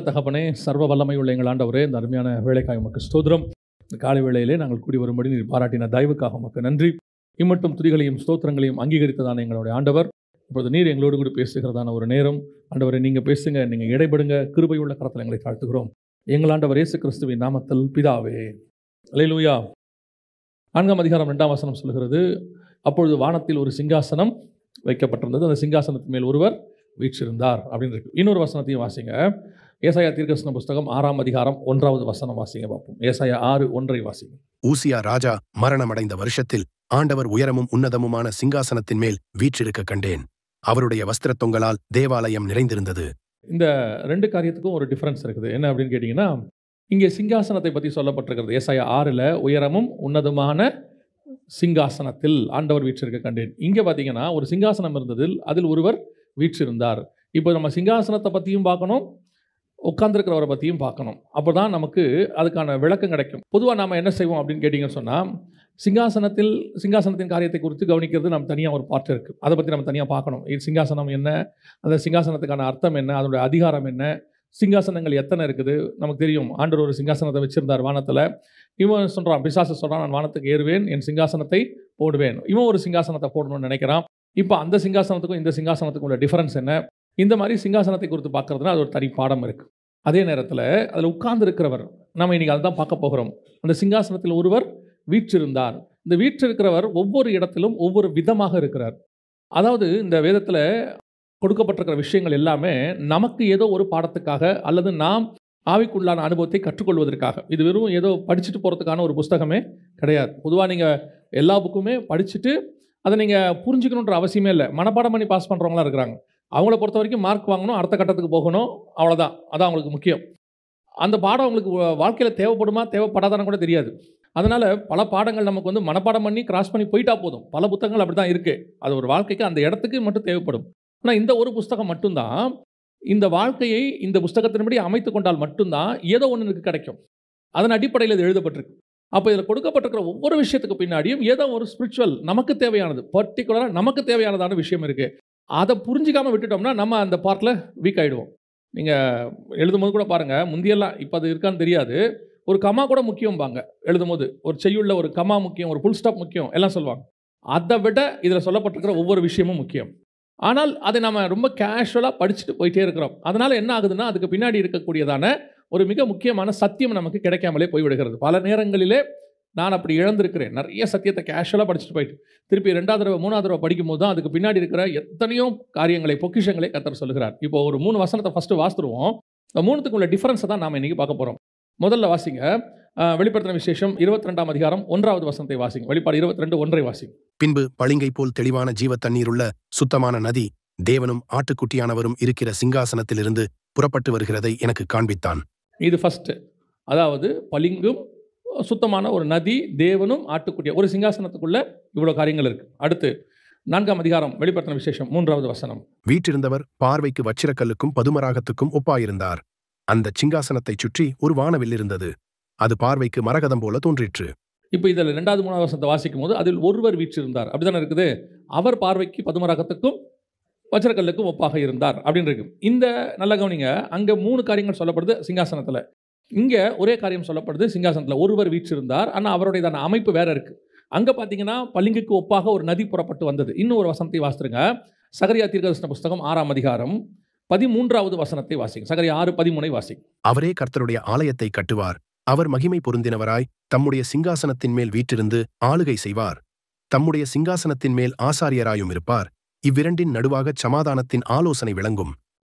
தகப்பனே, சர்வ வல்லமை உள்ள எங்கள் ஆண்டவரே, இந்த அருமையான வேலைக்காக உமக்கு ஸ்தோத்திரம். இந்த காலை வேளையிலே நாங்கள் கூடி வரும்படி நீர் பாராட்டின தயவுக்காக உமக்கு நன்றி. இம்மட்டும் துதிகளையும் ஸ்தோத்திரங்களையும் அங்கீகரித்ததான எங்களுடைய ஆண்டவர், இப்பொழுது நீர் எங்களோடு கூட பேசுகிறதான ஒரு நேரம். ஆண்டவரை நீங்கள் பேசுங்க, நீங்கள் இடைபடுங்க, கிருபையுள்ள கரத்தில் எங்களை தாழ்த்துகிறோம். எங்கள் ஆண்டவர் இயேசு கிறிஸ்துவின் நாமத்தில் பிதாவே. அல்லேலூயா. 4ஆம் அதிகாரம் 2ஆம் வசனம் சொல்கிறது, அப்பொழுது வானத்தில் ஒரு சிங்காசனம் வைக்கப்பட்டிருந்தது, அந்த சிங்காசனத்தின் மேல் ஒருவர் வீற்றிருந்தார் அப்படின்னு இருக்கு. இன்னொரு வசனத்தையும் வாசிங்க. ஏசாயா தீர்க்கதரிசன புஸ்தகம் 6ஆம் அதிகாரம் 1வது வசனம் வாசிங்க பார்ப்போம். ஏசாயா 6:1 வாசிங்க. ஊசியா ராஜா மரணமடைந்த வருஷத்தில் ஆண்டவர் உயரமும் உன்னதமுமான சிங்காசனத்தின் மேல் வீற்றிருக்க கண்டேன். அவருடைய வஸ்திரத் தொங்கலால் தேவாலயம் நிறைந்திருந்தது. இந்த ரெண்டு காரியத்துக்கும் ஒரு டிஃபரன்ஸ் இருக்குது. என்ன அப்படின்னு கேட்டிங்கன்னா, இங்கே சிங்காசனத்தை பற்றி சொல்லப்பட்டிருக்கிறது. ஏசாயா 6ல் உயரமும் உன்னதமான சிங்காசனத்தில் ஆண்டவர் வீற்றிருக்க கண்டேன். இங்கே பார்த்தீங்கன்னா ஒரு சிங்காசனம் இருந்தது, அதில் ஒருவர் வீற்றிருந்தார். இப்போ நம்ம சிங்காசனத்தை பற்றியும் பார்க்கணும், உட்கார்ந்துருக்கிறவரை பற்றியும் பார்க்கணும். அப்போ தான் நமக்கு அதுக்கான விளக்கம் கிடைக்கும். பொதுவாக நாம் என்ன செய்வோம் அப்படின்னு கேட்டிங்கன்னு சொன்னால், சிங்காசனத்தின் காரியத்தை குறித்து கவனிக்கிறது நம்ம தனியாக ஒரு பார்ட் இருக்குது. அதை பற்றி நம்ம தனியாக பார்க்கணும். சிங்காசனம் என்ன, அந்த சிங்காசனத்துக்கான அர்த்தம் என்ன, அதனுடைய அதிகாரம் என்ன, சிங்காசனங்கள் எத்தனை இருக்குது நமக்கு தெரியும். ஆண்டவர் ஒரு சிங்காசனத்தை வச்சுருந்தார் வானத்தில். இவன் சொல்கிறான், பிசாசு சொல்கிறான், நான் வானத்துக்கு ஏறுவேன், என் சிங்காசனத்தை போடுவேன். இவன் ஒரு சிங்காசனத்தை போடணும்னு நினைக்கிறான். இப்போ அந்த சிங்காசனத்துக்கும் இந்த சிங்காசனத்துக்கும் உள்ள டிஃபரன்ஸ் என்ன, இந்த மாதிரி சிங்காசனத்தை குறித்து பார்க்குறதுனா அது ஒரு தனி பாடம் இருக்குது. அதே நேரத்தில் அதில் உட்கார்ந்து இருக்கிறவர், நம்ம இன்றைக்கி அதை தான் பார்க்க போகிறோம். அந்த சிங்காசனத்தில் ஒருவர் வீற்றிருந்தார். இந்த வீற்றிருக்கிறவர் ஒவ்வொரு இடத்திலும் ஒவ்வொரு விதமாக இருக்கிறார். அதாவது இந்த வேதத்தில் கொடுக்கப்பட்டிருக்கிற விஷயங்கள் எல்லாமே நமக்கு ஏதோ ஒரு பாடத்துக்காக அல்லது நாம் ஆவிக்குள்ளான அனுபவத்தை கற்றுக்கொள்வதற்காக. இது வெறும் ஏதோ படிச்சுட்டு போகிறதுக்கான ஒரு புஸ்தகமே கிடையாது. பொதுவாக நீங்கள் எல்லா புக்குமே படிச்சுட்டு அதை நீங்கள் புரிஞ்சுக்கணுன்ற அவசியமே இல்லை. மனப்பாடம் பண்ணி பாஸ் பண்ணுறவங்களாம் இருக்கிறாங்க. அவங்கள பொறுத்த வரைக்கும் மார்க் வாங்கணும், அடுத்த கட்டத்துக்கு போகணும், அவ்வளோதான். அதான் அவங்களுக்கு முக்கியம். அந்த பாடம் அவங்களுக்கு வாழ்க்கையில் தேவைப்படுமா தேவைப்படாதான்னு கூட தெரியாது. அதனால் பல பாடங்கள் நமக்கு வந்து மனப்பாடம் பண்ணி கிராஸ் பண்ணி போயிட்டா போதும். பல புத்தகங்கள் அப்படி தான் இருக்குது. அது ஒரு வாழ்க்கைக்கு அந்த இடத்துக்கு மட்டும் தேவைப்படும். ஆனால் இந்த ஒரு புஸ்தகம் மட்டும்தான் இந்த வாழ்க்கையை இந்த புஸ்தகத்தின்படி அமைத்து கொண்டால் மட்டும்தான் ஏதோ ஒன்று எனக்கு கிடைக்கும். அதன் அடிப்படையில் இது எழுதப்பட்டிருக்கு. அப்போ இதில் கொடுக்கப்பட்டிருக்கிற ஒவ்வொரு விஷயத்துக்கு பின்னாடியும் ஏதோ ஒரு ஸ்பிரிச்சுவல் நமக்கு தேவையானது, பர்டிகுலராக நமக்கு தேவையானதான விஷயம் இருக்குது. அதை புரிஞ்சிக்காமல் விட்டுட்டோம்னா நம்ம அந்த பார்ட்டில் வீக் ஆகிடுவோம். நீங்கள் எழுதும்போது கூட பாருங்கள், முந்தியெல்லாம், இப்போ அது இருக்கான்னு தெரியாது, ஒரு கமா கூட முக்கியம்பாங்க. எழுதும்போது ஒரு செய்யுள்ள ஒரு கமா முக்கியம், ஒரு புல் ஸ்டாப் முக்கியம் எல்லாம் சொல்லுவாங்க. அதை விட இதில் சொல்லப்பட்டிருக்கிற ஒவ்வொரு விஷயமும் முக்கியம். ஆனால் அதை நம்ம ரொம்ப கேஷுவலாக படிச்சுட்டு போயிட்டே இருக்கிறோம். அதனால் என்ன ஆகுதுன்னா, அதுக்கு பின்னாடி இருக்கக்கூடியதான ஒரு மிக முக்கியமான சத்தியம் நமக்கு கிடைக்காமலே போய்விடுகிறது. பல நேரங்களிலே நான் அப்படி இழந்திருக்கிறேன். நிறைய சத்தியத்தை கேஷுவலாக படிச்சுட்டு போயிட்டு திருப்பி 2வது தடவை 3வது தடவை படிக்கும் போது தான் அதுக்கு பின்னாடி இருக்கிற எத்தனையோ காரியங்களை, பொக்கிஷங்களை கர்த்தர் சொல்லுகிறார். இப்போ ஒரு 3 வசனத்தை ஃபஸ்ட்டு வாசித்துருவோம். இந்த 3த்துக்கு உள்ள டிஃபரன்ஸை தான் நாம் இன்றைக்கி பார்க்க போகிறோம். முதல்ல வாசிங்க, வெளிப்படுத்தின விசேஷம் 22ஆம் அதிகாரம் 1வது வசனத்தை வாசிங்க. வெளிப்பாடு 22:1 வாசிங்க. பின்பு பளிங்கை போல் தெளிவான ஜீவ தண்ணீருள்ள சுத்தமான நதி தேவனும் ஆட்டுக்குட்டியானவரும் இருக்கிற சிங்காசனத்திலிருந்து புறப்பட்டு வருகிறதை எனக்கு காண்பித்தான். இது ஃபஸ்ட்டு. அதாவது பளிங்கும் சுத்தமான ஒரு நதி, தேவனும் ஆட்டுக்குட்டியா, ஒரு சிங்காசனத்துக்குள்ள இவ்வளோ காரியங்கள் இருக்குது. அடுத்து 4ஆம் அதிகாரம் வெளிப்படுத்தின விசேஷம் 3வது வசனம். வீற்றிருந்தவர் பார்வைக்கு வச்சிரக்கல்லுக்கும் பதுமராகத்துக்கும் ஒப்பாயிருந்தார். அந்த சிங்காசனத்தைச் சுற்றி ஒரு வானவில் இருந்தது. அது பார்வைக்கு மரகதம் போல தோன்றிற்று. இப்போ இதில் 2வது 3வது வசனத்தை வாசிக்கும் போது அதில் ஒருவர் வீற்றிருந்தார் அப்படிதானே இருக்குது. அவர் பார்வைக்கு பதுமராகத்துக்கும் வச்சிரக்கல்லுக்கும் ஒப்பாக இருந்தார் அப்படின்னு இருக்கு. இந்த நல்ல கவனிங்க, அங்கே 3 காரியங்கள் சொல்லப்படுது சிங்காசனத்தில். இங்கே ஒரே காரியம் சொல்லப்படுது சிங்காசனத்தில். ஒருவர் வீற்றிருந்தார், ஆனால் அவருடையதான அமைப்பு வேற இருக்குது. அங்கே பார்த்தீங்கன்னா பளிங்குக்கு ஒப்பாக ஒரு நதி புறப்பட்டு வந்தது. இன்னும் ஒரு வசனத்தை வாசித்துருங்க. சகரியா தீர்க்கதரிசன புஸ்தகம் 6ஆம் அதிகாரம் 13வது வசனத்தை வாசிங்க. சகரியா 6:13 வாசிங்க. அவரே கர்த்தருடைய ஆலயத்தை கட்டுவார். அவர் மகிமை பொருந்தினவராய் தம்முடைய சிங்காசனத்தின் மேல் வீற்றிருந்து ஆளுகை செய்வார். தம்முடைய சிங்காசனத்தின் மேல் ஆசாரியராயும் இருப்பார். இவ்விரண்டின் நடுவாக சமாதானத்தின் ஆலோசனை விளங்கும்.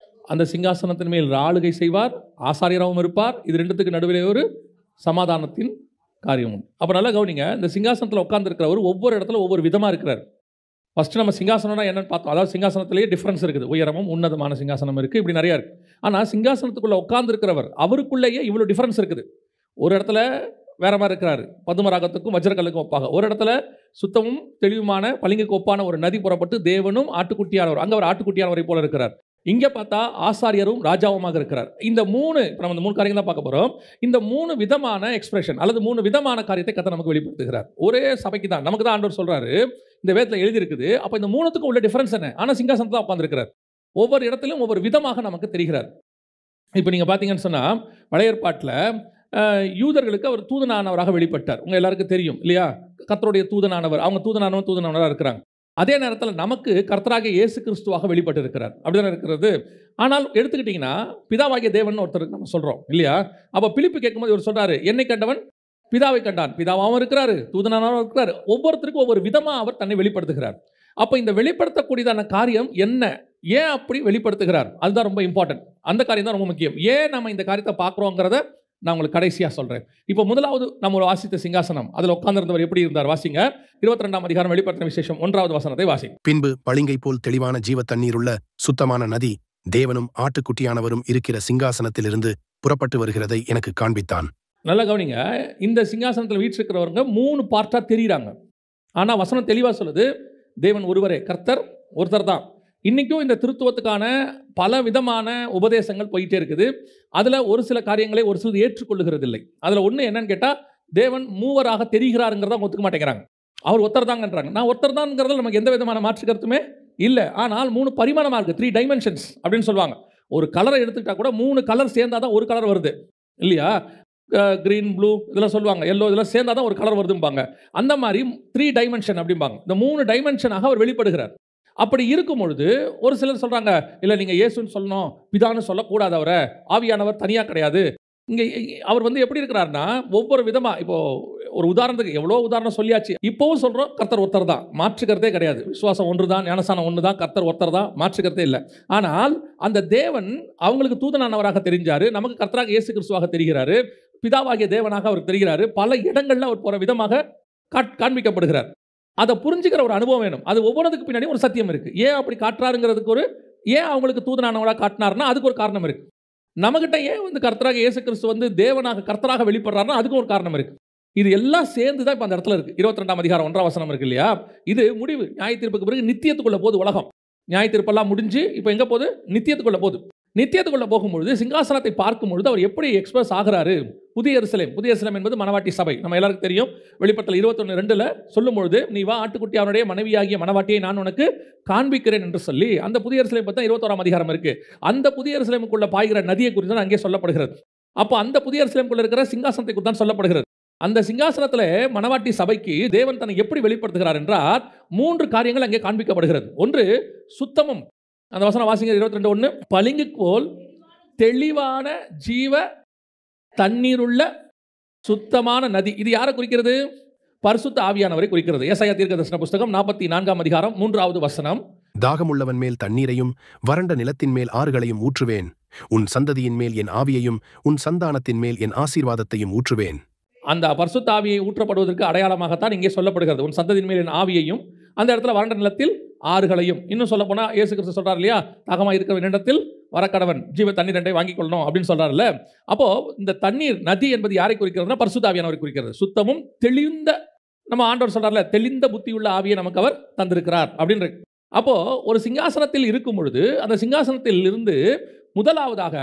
அந்த சிங்காசனத்தின் மேல் ஆளுகை செய்வார், ஆசாரியராகவும் இருப்பார். இது ரெண்டுத்துக்கு நடுவிலே ஒரு சமாதானத்தின் காரியமும். அப்போ நல்லா கவனிங்க, இந்த சிங்காசனத்தில் உட்கார்ந்துருக்கிறவர் ஒவ்வொரு இடத்துல ஒவ்வொரு விதமாக இருக்கிறார். ஃபஸ்ட்டு நம்ம சிங்காசனம்னா என்னென்னு பார்த்தோம். அதாவது சிங்காசனத்திலேயே டிஃப்ரென்ஸ் இருக்குது. உயரமும் உன்னதமான சிங்காசனம் இருக்குது, இப்படி நிறையா இருக்குது. ஆனால் சிங்காசனத்துக்குள்ளே உட்கார்ந்துருக்கிறவர் அவருக்குள்ளேயே இவ்வளோ டிஃப்ரென்ஸ் இருக்குது. ஒரு இடத்துல வேற மாதிரி இருக்கிறாரு, பதுமராகத்துக்கும் வஜ்ரக்கல்லுக்கும் ஒப்பாக. ஒரு இடத்துல சுத்தமும் தெளிவுமான பளிங்குக்கு ஒப்பான ஒரு நதி புறப்பட்டு தேவனும் ஆட்டுக்குட்டியானவர், அங்கே ஒரு ஆட்டுக்குட்டியானவரை போல இருக்கிறார். இங்கே பார்த்தா ஆசாரியரும் ராஜாவுமாக இருக்கிறார். இந்த 3, இப்போ நம்ம இந்த 3 காரியங்கள் தான் பார்க்க போகிறோம். இந்த 3 விதமான எக்ஸ்பிரஷன் அல்லது 3 விதமான காரியத்தை கர்த்தர் நமக்கு வெளிப்படுத்துகிறார். ஒரே சபைக்கு தான், நமக்கு தான் ஆண்டவர் சொல்கிறாரு, இந்த வேதத்தில் எழுதியிருக்குது. அப்போ இந்த 3த்துக்கும் உள்ள டிஃபரன்ஸ் என்ன? ஆனால் சிங்காசனத்தில் தான் உட்கார்ந்துருக்கிறார். ஒவ்வொரு இடத்திலும் ஒவ்வொரு விதமாக நமக்கு தெரிகிறார். இப்போ நீங்கள் பார்த்தீங்கன்னு சொன்னால் பழைய ஏற்பாட்டில் யூதர்களுக்கு அவர் தூதனானவராக வெளிப்பட்டார். உங்கள் எல்லாருக்கும் தெரியும் இல்லையா? கர்த்தருடைய தூதனானவர், அவங்க தூதனானவராக இருக்கிறாங்க. அதே நேரத்தில் நமக்கு கர்த்தராகிய இயேசு கிறிஸ்துவாக வெளிப்பட்டு இருக்கிறார். அப்படிதானே இருக்கிறது. ஆனால் எடுத்துக்கிட்டிங்கன்னா பிதாவாகிய தேவன் ஒருத்தருக்கு நம்ம சொல்கிறோம் இல்லையா? அப்போ பிலிப்பு கேட்கும்போது இவர் சொல்கிறாரு, என்னை கண்டவன் பிதாவை கண்டான். பிதாவாகவும் இருக்கிறாரு, தூதனானவரும் இருக்கிறாரு. ஒவ்வொருத்தருக்கும் ஒவ்வொரு விதமாக அவர் தன்னை வெளிப்படுத்துகிறார். அப்போ இந்த வெளிப்படுத்தக்கூடியதான காரியம் என்ன, ஏன் அப்படி வெளிப்படுத்துகிறார், அதுதான் ரொம்ப இம்பார்ட்டன்ட். அந்த காரியம் தான் ரொம்ப முக்கியம். ஏன் நம்ம இந்த காரியத்தை பார்க்குறோங்கிறத நான் உங்களுக்கு கடைசியாக சொல்கிறேன். இப்போ முதலாவது நம்ம ஒரு வாசித்த சிங்காசனம், அதில் உட்கார்ந்திருந்தவர் எப்படி இருந்தார் வாசிங்க. 22ஆம் அதிகாரம் வெளிப்படுத்தின விசேஷம் 1வது வசனத்தை வாசிங்க. பின்பு பளிங்கை போல் தெளிவான ஜீவ தண்ணீருள்ள சுத்தமான நதி தேவனும் ஆட்டுக்குட்டியானவரும் இருக்கிற சிங்காசனத்திலிருந்து புறப்பட்டு வருகிறதை எனக்கு காண்பித்தான். நல்லா கவனிங்க. இந்த சிங்காசனத்தில் வீற்றிருக்கிறவங்க 3 பார்ட்டாக தெரியுறாங்க. ஆனால் வசனம் தெளிவாக சொல்லுது, தேவன் ஒருவரே, கர்த்தர் ஒருத்தர் தான். இன்றைக்கும் இந்த திருத்துவத்துக்கான பல விதமான உபதேசங்கள் போயிட்டே இருக்குது. அதில் ஒரு சில காரியங்களை ஒரு சிலர் ஏற்றுக்கொள்ளுகிறது இல்லை. அதில் ஒன்று என்னன்னு கேட்டால், தேவன் மூவராக தெரிகிறாருங்கிறத அவங்க ஒத்துக்க மாட்டேங்கிறாங்க. அவர் ஒருத்தர் தாங்கன்றாங்க. நான் ஒருத்தர் தான்ங்கிறதுல நமக்கு எந்த விதமான மாற்று கருத்துமே இல்லை. ஆனால் 3 பரிமாணமாக இருக்குது, 3 டைமென்ஷன்ஸ் அப்படின்னு சொல்லுவாங்க. ஒரு கலரை எடுத்துக்கிட்டால் கூட 3 கலர் சேர்ந்தால் தான் ஒரு கலர் வருது இல்லையா? க்ரீன், ப்ளூ இதெல்லாம் சொல்லுவாங்க, எல்லோ இதெல்லாம் சேர்ந்தால் தான் ஒரு கலர் வருதும்பாங்க. அந்த மாதிரி 3 டைமென்ஷன் அப்படிம்பாங்க. இந்த 3 டைமென்ஷனாக அவர் வெளிப்படுகிறார். அப்படி இருக்கும் பொழுது ஒரு சிலர் சொல்கிறாங்க, இல்லை நீங்கள் இயேசுன்னு சொல்லணும், பிதான்னு சொல்லக்கூடாது, அவரை ஆவியானவர் தனியாக கிடையாது. இங்கே அவர் எப்படி இருக்கிறாருன்னா ஒவ்வொரு விதமாக, இப்போது ஒரு உதாரணத்துக்கு எவ்வளோ உதாரணம் சொல்லியாச்சு. இப்போவும் சொல்கிறோம், கர்த்தர் ஒருத்தர் தான், மாற்றுக்கிறதே கிடையாது. விசுவாசம் ஒன்று தான், ஞானசானம் ஒன்று தான், கர்த்தர் ஒருத்தர் தான், மாற்றுக்கிறதே இல்லை. ஆனால் அந்த தேவன் அவங்களுக்கு தூதனானவராக தெரிஞ்சார், நமக்கு கர்த்தராக இயேசு கிறிஸ்துவாக தெரிகிறாரு, பிதாவாகிய தேவனாக அவர் தெரிகிறாரு. பல இடங்களில் அவர் போகிற விதமாக காண்பிக்கப்படுகிறார். அதை புரிஞ்சுக்கிற ஒரு அனுபவம் வேணும். அது ஒவ்வொன்றுக்கு பின்னாடி ஒரு சத்தியம் இருக்குது. ஏன் அப்படி காட்டுறாருங்கிறதுக்கு ஏன் அவங்களுக்கு தூதனானவராக காட்டினார்னா அதுக்கு ஒரு காரணம் இருக்குது. நம்மகிட்ட ஏன் கர்த்தராக இயேசு கிறிஸ்து தேவனாக கர்த்தராக வெளிப்படுறாருன்னா அதுக்கும் ஒரு காரணம் இருக்குது. இது எல்லாம் சேர்ந்து தான் இப்போ அந்த இடத்துல இருக்குது. 22ஆம் அதிகாரம் 1ஆம் வசனம் இருக்கு இல்லையா? இது முடிவு. நியாய தீர்ப்புக்கு பிறகு நித்தியத்துக்குள்ள போகுது உலகம். நியாய தீர்ப்பெல்லாம் முடிஞ்சு இப்போ எங்கே போகுது? நித்தியத்துக்குள்ள போகுது. நித்தியத்துக்குள்ள போகும்பொழுது சிங்காசனத்தை பார்க்கும்பொழுது அவர் எப்படி எக்ஸ்பிரஸ் ஆகிறாரு? புதிய எருசலேம் என்பது மணவாட்டி சபை. நம்ம எல்லாருக்கும் தெரியும். வெளிப்படுத்தல் 21:2 சொல்லும்பொழுது, நீ வா, ஆட்டுக்குட்டி அவனுடைய மனைவியாகிய மணவாட்டியை நான் உனக்கு காண்பிக்கிறேன் என்று சொல்லி அந்த புதிய எருசலேம் பற்றி 21ஆம் அதிகாரம் இருக்கு. அந்த புதிய எருசலேமுக்குள்ள பாய்கிற நதியை குறித்து தான் அங்கே சொல்லப்படுகிறது. அப்போ அந்த புதிய எருசலேமுக்குள்ள இருக்கிற சிங்காசனத்தை குறித்து தான் சொல்லப்படுகிறது. அந்த சிங்காசனத்தில் மணவாட்டி சபைக்கு தேவன் தன்னை எப்படி வெளிப்படுத்துகிறார் என்றால் 3 காரியங்கள் அங்கே காண்பிக்கப்படுகிறது. ஒன்று சுத்தமும். அந்த வசனம் வாசிங்க 22:1. பளிங்கு போல் தெளிவான ஜீவ தண்ணீருள்ள சுத்தமான நதி. இது யாரை குறிக்கிறது? பரிசுத்த ஆவியானவரை குறிக்கிறது. ஏசாயா தீர்க்கதரிசன புத்தகம் 44ஆம் அதிகாரம் 3வது வசனம். தாகமுள்ளவன் மேல் தண்ணீரையும் வறண்ட நிலத்தின் மேல் ஆறுகளையும் ஊற்றுவேன். உன் சந்ததியின் மேல் என் ஆவியையும் உன் சந்தானத்தின் மேல் என் ஆசீர்வாதத்தையும் ஊற்றுவேன். அந்த பரிசுத்த ஆவியை ஊற்றப்படுவதற்கு அடையாளமாகத்தான் இங்கே சொல்லப்படுகிறது. உன் சந்ததியின் மேல் என் ஆவியையும், அந்த இடத்துல வறண்ட நிலத்தில் ஆறுகளையும். இன்னும் சொல்ல போனால் இயேசு கிறிஸ்து சொல்றார் இல்லையா, தாகமாக இருக்கிற இடத்தில் வரக்கடவன் ஜீவ தண்ணீர் 2 வாங்கிக் கொள்ளணும் அப்படின்னு சொல்றாருல்ல. அப்போ இந்த தண்ணீர் நதி என்பது யாரை குறிக்கிறதுனா பரிசுத்த ஆவியானவரை குறிக்கிறது. சுத்தமும் தெளிந்த, நம்ம ஆண்டவர் சொல்றாருல, தெளிந்த புத்தியுள்ள ஆவியை நமக்கு அவர் தந்திருக்கிறார் அப்படின்னு. அப்போ ஒரு சிங்காசனத்தில் இருக்கும் பொழுது அந்த சிங்காசனத்தில் இருந்து முதலாவதாக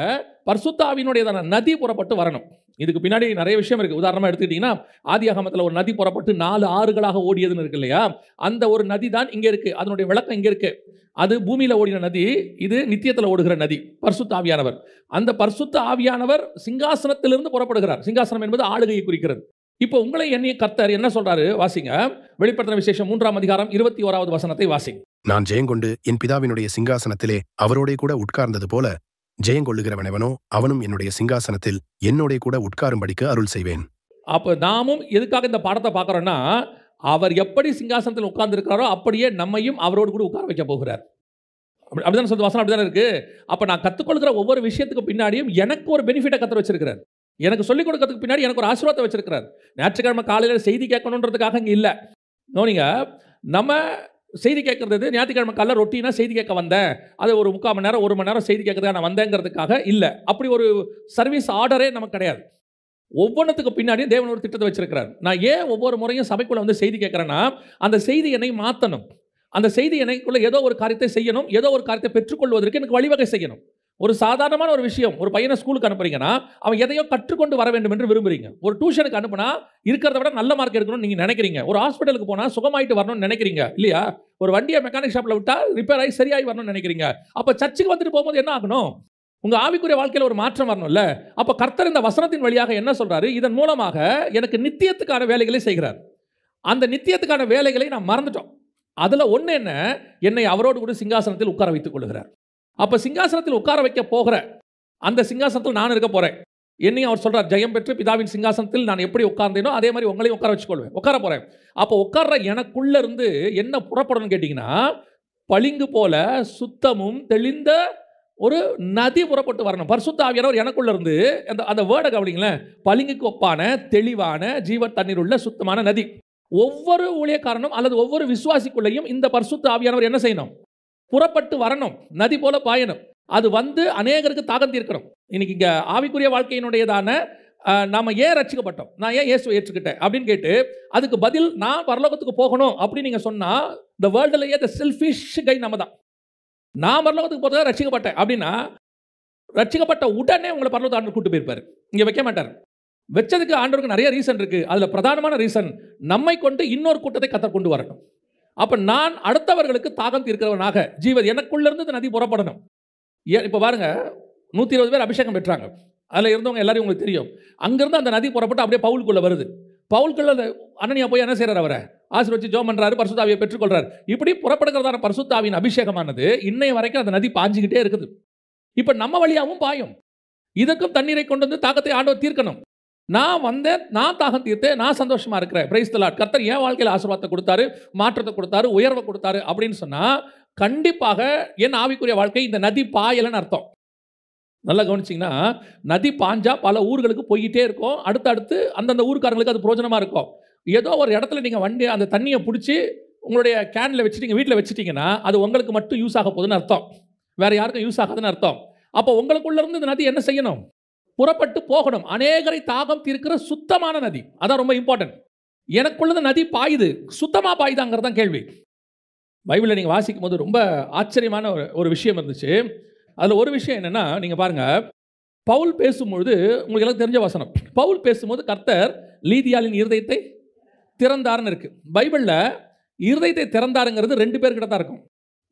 பரிசுத்த ஆவியினுடைய நதி புறப்பட்டு வரணும். இதுக்கு பின்னாடி நிறைய விஷயம் இருக்குது. உதாரணமாக எடுத்துக்கிட்டிங்கன்னா ஆதியாகமத்தில் ஒரு நதி புறப்பட்டு 4 ஆறுகளாக ஓடியதுன்னு இருக்கு இல்லையா? அந்த ஒரு நதி தான் இங்கே இருக்குது. அதனுடைய விளக்கம் இங்கே இருக்குது. அது பூமியில் ஓடின நதி, இது நித்தியத்தில் ஓடுகிற நதி, பரிசுத்த ஆவியானவர். அந்த பரிசுத்த ஆவியானவர் சிங்காசனத்திலிருந்து புறப்படுகிறார். சிங்காசனம் என்பது ஆளுகையை குறிக்கிறது. இப்போ உங்களை என்னைய கர்த்தர் என்ன சொல்றாரு வாசிங்க. வெளிப்படுத்தின விசேஷம் 3ஆம் அதிகாரம் 21வது வசனத்தை வாசிங்க. நான் ஜெயங்கொண்டு என் பிதாவினுடைய சிங்காசனத்திலே அவரோடே கூட உட்கார்ந்தது போல ஜெயங்கொள்ளுகிறவனவனோ அவனும் என்னுடைய சிங்காசனத்தில் என்னோட கூட உட்காரும்படிக்கு அருள் செய்வேன். அப்போ நாமும் எதுக்காக இந்த பாடத்தை பார்க்குறோன்னா, அவர் எப்படி சிங்காசனத்தில் உட்கார்ந்து இருக்கிறாரோ அப்படியே நம்மையும் அவரோடு கூட உட்கார வைக்க போகிறார். அப்படிதான் சொல்ற வசனம் அப்படிதான் இருக்கு. அப்போ நான் கற்றுக்கொள்கிற ஒவ்வொரு விஷயத்துக்கு பின்னாடியும் எனக்கு ஒரு பெனிஃபிட்டை கற்று வச்சிருக்கிறார். எனக்கு சொல்லிக் கொடுக்கறதுக்கு பின்னாடி எனக்கு ஒரு ஆசீர்வாதத்தை வச்சிருக்கிறார். ஞாயிற்றுக்கிழமை காலையில் செய்தி கேட்கணுன்றதுக்காக இங்கே இல்லை. நோனிங்க, நம்ம செய்தி கேட்கறது ஞாயிற்றுக்கிழமை காலைல ரொட்டீனாக செய்தி கேட்க வந்தேன், அது ஒரு 3/4 மணி நேரம் 1 மணி நேரம் செய்தி கேட்கறதுக்காக நான் வந்தேங்கிறதுக்காக இல்லை. அப்படி ஒரு சர்வீஸ் ஆர்டரே நமக்கு கிடையாது. ஒவ்வொன்றுத்துக்கு பின்னாடியும் தேவன் ஒரு திட்டத்தை வச்சிருக்கிறார். நான் ஏன் ஒவ்வொரு முறையும் சபைக்குள்ள செய்தி கேட்குறேன்னா, அந்த செய்தி என்னை மாற்றணும். அந்த செய்தி எனக்குள்ள ஏதோ ஒரு காரியத்தை செய்யணும், ஏதோ ஒரு காரியத்தை பெற்றுக்கொள்வதற்கு எனக்கு வழிவகை செய்யணும். ஒரு சாதாரணமான ஒரு விஷயம், ஒரு பையனை ஸ்கூலுக்கு அனுப்புறீங்கன்னா அவன் எதையோ கற்றுக்கொண்டு வர வேண்டும் என்று விரும்புறீங்க. ஒரு டியூஷனுக்கு அனுப்புனா இருக்கிறத விட நல்ல மார்க் எடுக்கணும்னு நீங்கள் நினைக்கிறீங்க. ஒரு ஹாஸ்பிட்டலுக்கு போனால் சுகமாயிட்டு வரணும்னு நினைக்கிறீங்க இல்லையா? ஒரு வண்டியை மெக்கானிக் ஷாப்பில் விட்டால் ரிப்பேர் ஆகி சரியாகி வரணும்னு நினைக்கிறீங்க. அப்போ சர்ச்சுக்கு வந்துட்டு போகும்போது என்ன ஆகணும்? உங்கள் ஆவிக்குரிய வாழ்க்கையில் ஒரு மாற்றம் வரணும்ல. அப்போ கர்த்தர் இந்த வசனத்தின் வழியாக என்ன சொல்கிறாரு? இதன் மூலமாக எனக்கு நித்தியத்துக்கான வேலைகளை செய்கிறார். அந்த நித்தியத்துக்கான வேலைகளை நான் மறந்துட்டோம். அதில் ஒன்று என்ன? என்னை அவரோடு கூட சிங்காசனத்தில் உட்கார வைத்துக் கொள்கிறார். அப்போ சிங்காசனத்தில் உட்கார வைக்க போகிற அந்த சிங்காசனத்தில் நான் இருக்க போகிறேன். என்னையும் அவர் சொல்கிறார், ஜெயம் பெற்று பிதாவின் சிங்காசனத்தில் நான் எப்படி உட்கார்ந்தேனோ அதே மாதிரி உங்களையும் உட்கார வச்சுக்கொள்வேன், உட்கார போகிறேன். அப்போ உட்கார்ற எனக்குள்ளே இருந்து என்ன புறப்படணும்னு கேட்டிங்கன்னா, பளிங்கு போல சுத்தமும் தெளிந்த ஒரு நதி புறப்பட்டு வரணும். பரிசுத்த ஆவியானவர் எனக்குள்ள இருந்து அந்த வேர்டை கவனிங்களேன். பளிங்குக்கு ஒப்பான தெளிவான ஜீவ தண்ணீர் உள்ள சுத்தமான நதி. ஒவ்வொரு ஊழியக்காரனும் அல்லது ஒவ்வொரு விசுவாசிக்குள்ளேயும் இந்த பரிசுத்த ஆவியானவர் என்ன செய்யணும்? புறப்பட்டு வரணும், நதி போல பாயணும். அது வந்து அநேகருக்கு தாகம் தீர்க்கணும். இன்னைக்கு இங்கே ஆவிக்குரிய வாழ்க்கையினுடையதான நாம் ஏன் ரட்சிக்கப்பட்டோம், நான் ஏன் இயேசுவை ஏற்றுக்கிட்டேன் அப்படின்னு கேட்டு அதுக்கு பதில் நான் பரலோகத்துக்கு போகணும் அப்படின்னு நீங்கள் சொன்னால், இந்த வேர்ல்டுலேயே த செல்ஃபிஷ் கை நம்ம தான். நான் பரலோகத்துக்கு போகிறத ரட்சிக்கப்பட்டேன் அப்படின்னா, ரட்சிக்கப்பட்ட உடனே உங்களை பரலோகத்துக்கு ஆண்டவர் கூட்டு போயிருப்பார். இங்கே வைக்க மாட்டார். வச்சதுக்கு ஆண்டவருக்கு நிறைய ரீசன் இருக்குது. அதில் பிரதானமான ரீசன், நம்மை கொண்டு இன்னொரு கூட்டத்தை கர்த்தர் கொண்டு வரணும். அப்போ நான் அடுத்தவர்களுக்கு தாகம் தீர்க்கிறவனாக ஜீவன் எனக்குள்ளேருந்து இந்த நதி புறப்படணும். இப்போ பாருங்க, 120 பேர் அபிஷேகம் பெற்றாங்க. அதில் இருந்தவங்க எல்லாரும் உங்களுக்கு தெரியும். அங்கேருந்து அந்த நதி புறப்பட்டு அப்படியே பவுலுக்குள்ளே வருது. பவுலுக்குள்ள அனனியா போய் என்ன செய்கிறார்? அவரை ஆசீர்வதிச்சு ஜெபம் பண்ணுறாரு, பரிசுத்த ஆவியை பெற்றுக்கொள்கிறார். இப்படி புறப்படுகிறதான பரிசுத்த ஆவியின் அபிஷேகமானது இன்னைய வரைக்கும் அந்த நதி பாஞ்சிக்கிட்டே இருக்குது. இப்போ நம்ம வழியாகவும் பாயும். இதுக்கும் தண்ணீரை கொண்டு வந்து தாகத்தை ஆண்டவர் தீர்க்கணும். நான் வந்தேன், நான் தாகம் தீர்த்தேன், நான் சந்தோஷமாக இருக்கிறேன். Praise the Lord. கர்த்தர் என் வாழ்க்கையில் ஆசீர்வாதத்தை கொடுத்தாரு, மாற்றத்தை கொடுத்தாரு, உயர்வை கொடுத்தாரு அப்படின்னு சொன்னால் கண்டிப்பாக என் ஆவிக்குரிய வாழ்க்கை இந்த நதி பாயலைன்னு அர்த்தம். நல்லா கவனிச்சிங்கன்னா, நதி பாஞ்சா பல ஊர்களுக்கு போய்கிட்டே இருக்கும். அடுத்தடுத்து அந்தந்த ஊருக்காரங்களுக்கு அது பிரோஜனமாக இருக்கும். ஏதோ ஒரு இடத்துல நீங்கள் வண்டி அந்த தண்ணியை பிடிச்சி உங்களுடைய கேனில் வச்சுட்டீங்க, வீட்டில் வச்சுட்டிங்கன்னா அது உங்களுக்கு மட்டும் யூஸ் ஆக போகுதுன்னு அர்த்தம், வேறு யாருக்கும் யூஸ் ஆகாதுன்னு அர்த்தம். அப்போ உங்களுக்குள்ளேருந்து இந்த நதி என்ன செய்யணும்? புறப்பட்டு போகணும். அநேகரை தாகம் தீர்க்கிற சுத்தமான நதி. அதான் ரொம்ப இம்பார்ட்டன்ட். எனக்குள்ளது நதி பாயுது, சுத்தமாக பாயுதாங்கிறது தான் கேள்வி. பைபிளில் நீங்கள் வாசிக்கும் போது ரொம்ப ஆச்சரியமான ஒரு விஷயம் இருந்துச்சு. அதில் ஒரு விஷயம் என்னென்னா, நீங்கள் பாருங்கள், பவுல் பேசும்பொழுது உங்களுக்கு எல்லாம் தெரிஞ்ச வசனம். பவுல் பேசும்போது கர்த்தர் லீதியாளின் இருதயத்தை திறந்தாருன்னு இருக்குது. பைபிளில் இருதயத்தை திறந்தாருங்கிறது 2 பேர்கிட்ட தான் இருக்கும்.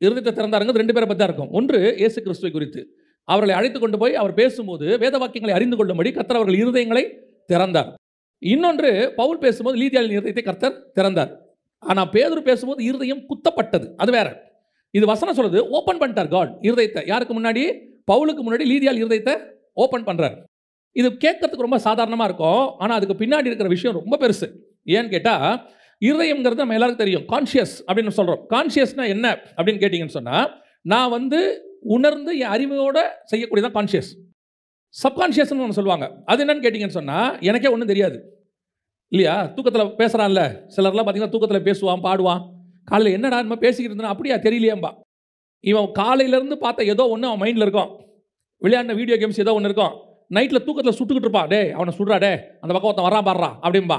இருதயத்தை திறந்தாருங்கிறது 2 பேரை பற்றி தான் இருக்கும். ஒன்று இயேசு கிறிஸ்துவை குறித்து. அவர்களை அழைத்து கொண்டு போய் அவர் பேசும்போது வேத வாக்கியங்களை அறிந்து கொள்ளும்படி கர்த்தர் அவர்கள் இருதயங்களை திறந்தார். இன்னொன்று பவுல் பேசும்போது லீதியாளின் இருதயத்தை கர்த்தர் திறந்தார். ஆனால் பேதுரு பேசும்போது இருதயம் குத்தப்பட்டது, அது வேற. இது வசனம் சொல்லுது, ஓப்பன் பண்ணிட்டார் காட் இருதயத்தை. யாருக்கு முன்னாடி? பவுலுக்கு முன்னாடி லீதியாள் இருதயத்தை ஓப்பன் பண்ணுறார். இது கேட்கறதுக்கு ரொம்ப சாதாரணமாக இருக்கும், ஆனால் அதுக்கு பின்னாடி இருக்கிற விஷயம் ரொம்ப பெருசு. ஏன்னு கேட்டால், இருதயம்ங்கிறது நம்ம எல்லாருக்கும் தெரியும், கான்ஷியஸ் அப்படின்னு சொல்கிறோம். கான்ஷியஸ்னா என்ன அப்படின்னு கேட்டிங்கன்னு சொன்னால், நான் வந்து உணர்ந்து என் அறிவோடு செய்யக்கூடியதான் கான்ஷியஸ். சப்கான்ஷியஸ்னு ஒன்று சொல்லுவாங்க. அது என்னன்னு கேட்டிங்கன்னு சொன்னால், எனக்கே ஒன்றும் தெரியாது இல்லையா? தூக்கத்தில் பேசுகிறான்ல, சிலர்லாம் பார்த்தீங்கன்னா தூக்கத்தில் பேசுவான், பாடுவான். காலையில் என்னடா நம்ம பேசிக்கிட்டு இருந்தா, அப்படியா தெரியலையேம்பா. இவன் காலையிலேருந்து பார்த்த ஏதோ ஒன்று அவன் மைண்டில் இருக்கும். விளையாடின வீடியோ கேம்ஸ் ஏதோ ஒன்று இருக்கும். நைட்டில் தூக்கத்தில் சுட்டுக்கிட்டு இருப்பான். டே அவனை சுடுறா, டே அந்த பக்கம் ஒருத்தன் வரான் பாடுறா அப்படின்பா.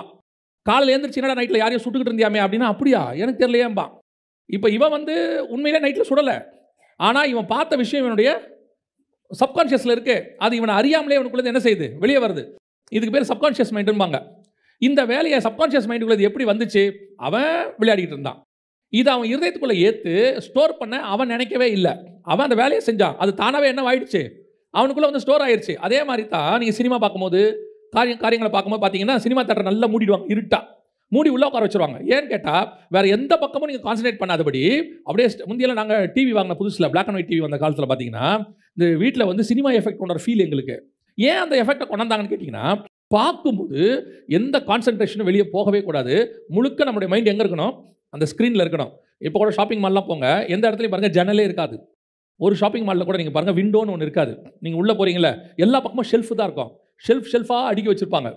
காலையில் எழுந்திரிச்சு என்னடா நைட்டில் யாரையும் சுட்டுக்கிட்டு இருந்தியாமே அப்படின்னா, அப்படியா எனக்கு தெரியலையேம்பா. இப்போ இவன் வந்து உண்மையிலே நைட்டில் சுடலை, ஆனால் இவன் பார்த்த விஷயம் இவனுடைய சப்கான்ஷியஸில் இருக்குது. அது இவனை அறியாமலே இவனுக்குள்ளது என்ன செய்யுது? வெளியே வருது. இதுக்கு பேர் சப்கான்ஷியஸ் மைண்டும்பாங்க. இந்த வேலையை சப்கான்ஷியஸ் மைண்டுக்குள்ளது எப்படி வந்துச்சு? அவன் விளையாடிக்கிட்டு இருந்தான். இதை அவன் இருதயத்துக்குள்ளே ஏற்று ஸ்டோர் பண்ண அவன் நினைக்கவே இல்லை. அவன் அந்த வேலையை செஞ்சான். அது தானாகவே என்ன ஆயிடுச்சு? அவனுக்குள்ளே வந்து ஸ்டோர் ஆயிடுச்சு. அதே மாதிரி தான் நீங்கள் சினிமா பார்க்கும்போது காரியங்களை பார்க்கும்போது பார்த்தீங்கன்னா, சினிமா தேட்டர் நல்லா மூடிடுவாங்க, இருட்டா மூடி உள்ளே உட்கார வச்சுருவாங்க. ஏன்னு கேட்டால், வேறு எந்த பக்கமும் நீங்கள் கான்சன்ட்ரேட் பண்ணாதபடி அப்படியே முந்தியெல்லாம் நாங்கள் டிவி வாங்கின புதுசில் பிளாக் அண்ட் ஒயிட் டிவி வந்த காலத்தில் பார்த்தீங்கன்னா, இந்த வீட்டில் வந்து சினிமா எஃபெக்ட் கொண்ட ஃபீல் எங்களுக்கு. ஏன் அந்த எஃபெக்டை கொண்டாந்தாங்கன்னு கேட்டிங்கன்னா, பார்க்கும்போது எந்த கான்சன்ட்ரேஷனும் வெளியே போகவே கூடாது. முழுக்க நம்முடைய மைண்ட் எங்கே இருக்கணும்? அந்த ஸ்க்ரீனில் இருக்கணும். இப்போ கூட ஷாப்பிங் மால்லாம் போங்க, எந்த இடத்துலையும் பாருங்கள் ஜன்னலே இருக்காது. ஒரு ஷாப்பிங் மாலில் கூட நீங்கள் பாருங்கள் விண்டோன்னு ஒன்று இருக்காது. நீங்கள் உள்ளே போகிறீங்களே, எல்லா பக்கமும் ஷெல்ஃபு தான் இருக்கும். ஷெல்ஃபாக அடுக்கி வச்சுருப்பாங்க.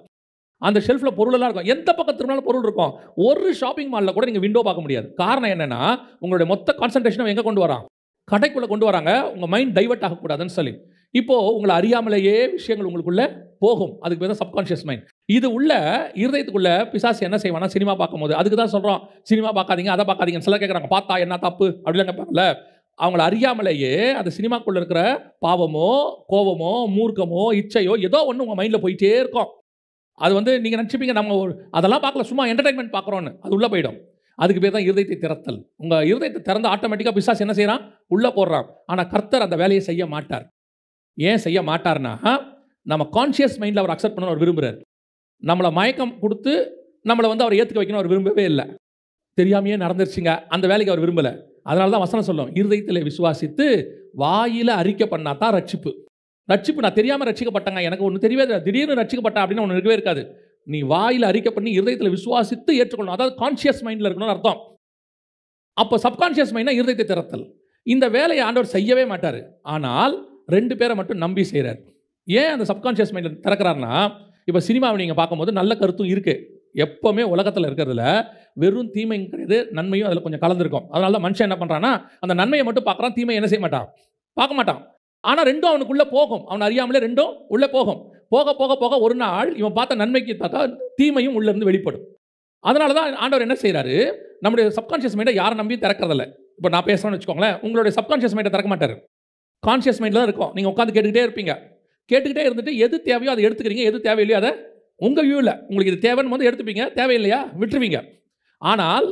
அந்த ஷெல்ஃபில் பொருளெல்லாம் இருக்கும். எந்த பக்கம் திரும்பினாலும் பொருள் இருக்கும். ஒரு ஷாப்பிங் மாலில் கூட நீங்கள் விண்டோ பார்க்க முடியாது. காரணம் என்னென்னா, உங்களுடைய மொத்த கான்சன்ட்ரேஷனை எங்கே கொண்டு வரான்? கடைக்குள்ளே கொண்டு வராங்க. உங்கள் மைண்ட் டைவர்ட் ஆகக்கூடாதுன்னு சொல்லி இப்போது உங்களை அறியாமலேயே விஷயங்கள் உங்களுக்குள்ளே போகும். அதுக்கு பேர் தான் சப்கான்ஷியஸ் மைண்ட். இது உள்ள இருதயத்துக்குள்ளே பிசாசு என்ன செய்வானா? சினிமா பார்க்கும்போது, அதுக்கு தான் சொல்கிறோம் சினிமா பார்க்காதீங்க, அதை பார்க்காதீங்கன்னு சிலர் கேட்குறாங்க. பார்த்தா என்ன தப்பு அப்படிலாம் கேட்பாங்கல்ல. அவங்கள அறியாமலேயே அந்த சினிமாக்குள்ளே இருக்கிற பாவமோ, கோவமோ, மூர்க்கமோ, இச்சையோ ஏதோ ஒன்று உங்கள் மைண்டில் போயிட்டே இருக்கும். அது வந்து நீங்கள் நினச்சிப்பீங்க நம்ம அதெல்லாம் பார்க்கல, சும்மா என்டர்டைன்மெண்ட் பார்க்குறோன்னு. அது உள்ளே போயிடும். அதுக்கு பேர் தான் இருதயத்தை திறத்தல். உங்கள் இருதயத்தை திறந்து ஆட்டோமேட்டிக்காக பிசாசு என்ன செய்கிறான்? உள்ளே போடுறான். ஆனால் கர்த்தர் அந்த வேலையை செய்ய மாட்டார். ஏன் செய்ய மாட்டார்னா, நம்ம கான்ஷியஸ் மைண்டில் அவர் அக்செப்ட் பண்ண அவர் விரும்புகிறார். நம்மளை மயக்கம் கொடுத்து நம்மளை அவர் ஏற்றுக்க வைக்கணும் அவர் விரும்பவே இல்லை. தெரியாமையே நடந்துருச்சுங்க, அந்த வேலைக்கு அவர் விரும்பலை. அதனால தான் வசனம் சொல்லும், இருதயத்தில் விசுவாசித்து வாயில் அறிக்கை பண்ணா தான் ரட்சிப்பு. ரட்சிப்பு நான் தெரியாமல் ரட்சிக்கப்பட்டேங்க, எனக்கு ஒன்று தெரியவே இல்லை, திடீர்னு ரட்சிக்கப்பட்டேன் அப்படின்னு ஒன்று இருக்கவே இருக்காது. நீ வாயில் அறிக்கை பண்ணி இருதயத்தில் விசுவாசித்து ஏற்றுக்கொள்ளணும். அதாவது கான்ஷியஸ் மைண்டில் இருக்கணும்னு அர்த்தம். அப்போ சப்கான்ஷியஸ் மைண்ட்னா இருதயத்தை திறத்தல். இந்த வேலையை ஆண்டவர் செய்யவே மாட்டார். ஆனால் 2 பேரை மட்டும் நம்பி செய்கிறார். ஏன் அந்த சப்கான்ஷியஸ் மைண்டில் திறக்கிறாருன்னா, இப்போ சினிமாவை நீங்கள் பார்க்கும்போது நல்ல கருத்தும் இருக்குது. எப்போவுமே உலகத்தில் இருக்கிறதுல வெறும் தீமையும் கிடையாது, நன்மையும் அதில் கொஞ்சம் கலந்துருக்கும். அதனால தான் மனுஷன் என்ன பண்ணுறான்னா, அந்த நன்மையை மட்டும் பார்க்குறான், தீமையை என்ன செய்ய மாட்டான், பார்க்க மாட்டான். ஆனால் ரெண்டும் அவனுக்குள்ளே போகும், அவன் அறியாமலே ரெண்டும் உள்ளே போகும். போக போக போக ஒரு நாள் இவன் பார்த்த நன்மைக்கு பார்த்தா தீமையும் உள்ளேருந்து வெளிப்படும். அதனால தான் ஆண்டவர் என்ன செய்கிறாரு, நம்முடைய சப்கான்ஷியஸ் மைண்டை யாரை நம்பியும் திறக்கிறதில்ல. இப்போ நான் பேசுகிறேன்னு வச்சுக்கோங்களேன், உங்களுடைய சப்கான்ஷியஸ் மைண்டை திறக்க மாட்டார். கான்ஷியஸ் மைண்டில் தான் இருக்கும். நீங்கள் உட்காந்து கேட்டுக்கிட்டே இருப்பீங்க. கேட்டுக்கிட்டே இருந்துட்டு எது தேவையோ அதை எடுத்துக்கிறீங்க, எது தேவையில்லையோ அதை உங்கள் வியூவில் உங்களுக்கு இது தேவைன்னு வந்து எடுத்துப்பீங்க, தேவையில்லையா விட்டுருவீங்க. ஆனால்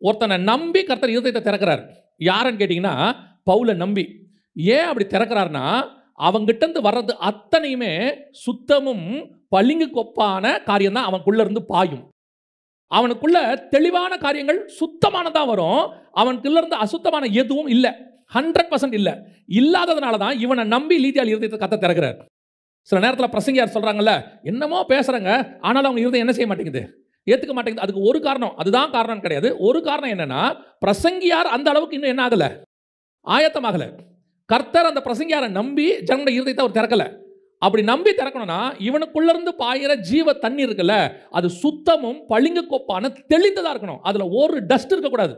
ஒருத்தனை நம்பி கர்த்தர் இருதயத்தை திறக்கிறார். யாருன்னு கேட்டிங்கன்னா பவுலை நம்பி. ஏன் அப்படி திறக்கிறாருன்னா, அவங்கிட்டேருந்து வர்றது அத்தனையுமே சுத்தமும் பளிங்கு கொப்பான காரியம் தான் அவனுக்குள்ளே இருந்து பாயும். அவனுக்குள்ள தெளிவான காரியங்கள் சுத்தமானதான் வரும். அவனுக்குள்ள இருந்து அசுத்தமான எதுவும் இல்லை, 100% இல்லை. இல்லாததுனால தான் இவனை நம்பி லீதியால் இருதயத்தை கர்த்தர் திறக்கிறார். சில நேரத்தில் பிரசங்கியார் சொல்கிறாங்கல்ல, என்னமோ பேசுகிறாங்க ஆனாலும் அவங்க இருதயம் என்ன செய்ய மாட்டேங்குது, ஏற்றுக்க மாட்டேங்குது. அதுக்கு ஒரு காரணம், அதுதான் காரணம் கிடையாது. ஒரு காரணம் என்னன்னா, பிரசங்கியார் அந்த அளவுக்கு இன்னும் என்ன ஆகலை, ஆயத்தமாகலை. கர்த்தர் அந்த பிரசங்கியாரை நம்பி ஜனங்களுடைய இருதயத்தை அவர் திறக்கலை. அப்படி நம்பி திறக்கணும்னா இவனுக்குள்ள இருந்து பாயிற ஜீவ தண்ணி இருக்குல்ல, அது சுத்தமும் பளிங்கு கொப்பான தெளிந்ததாக இருக்கணும். அதில் ஒரு டஸ்ட் இருக்கக்கூடாது.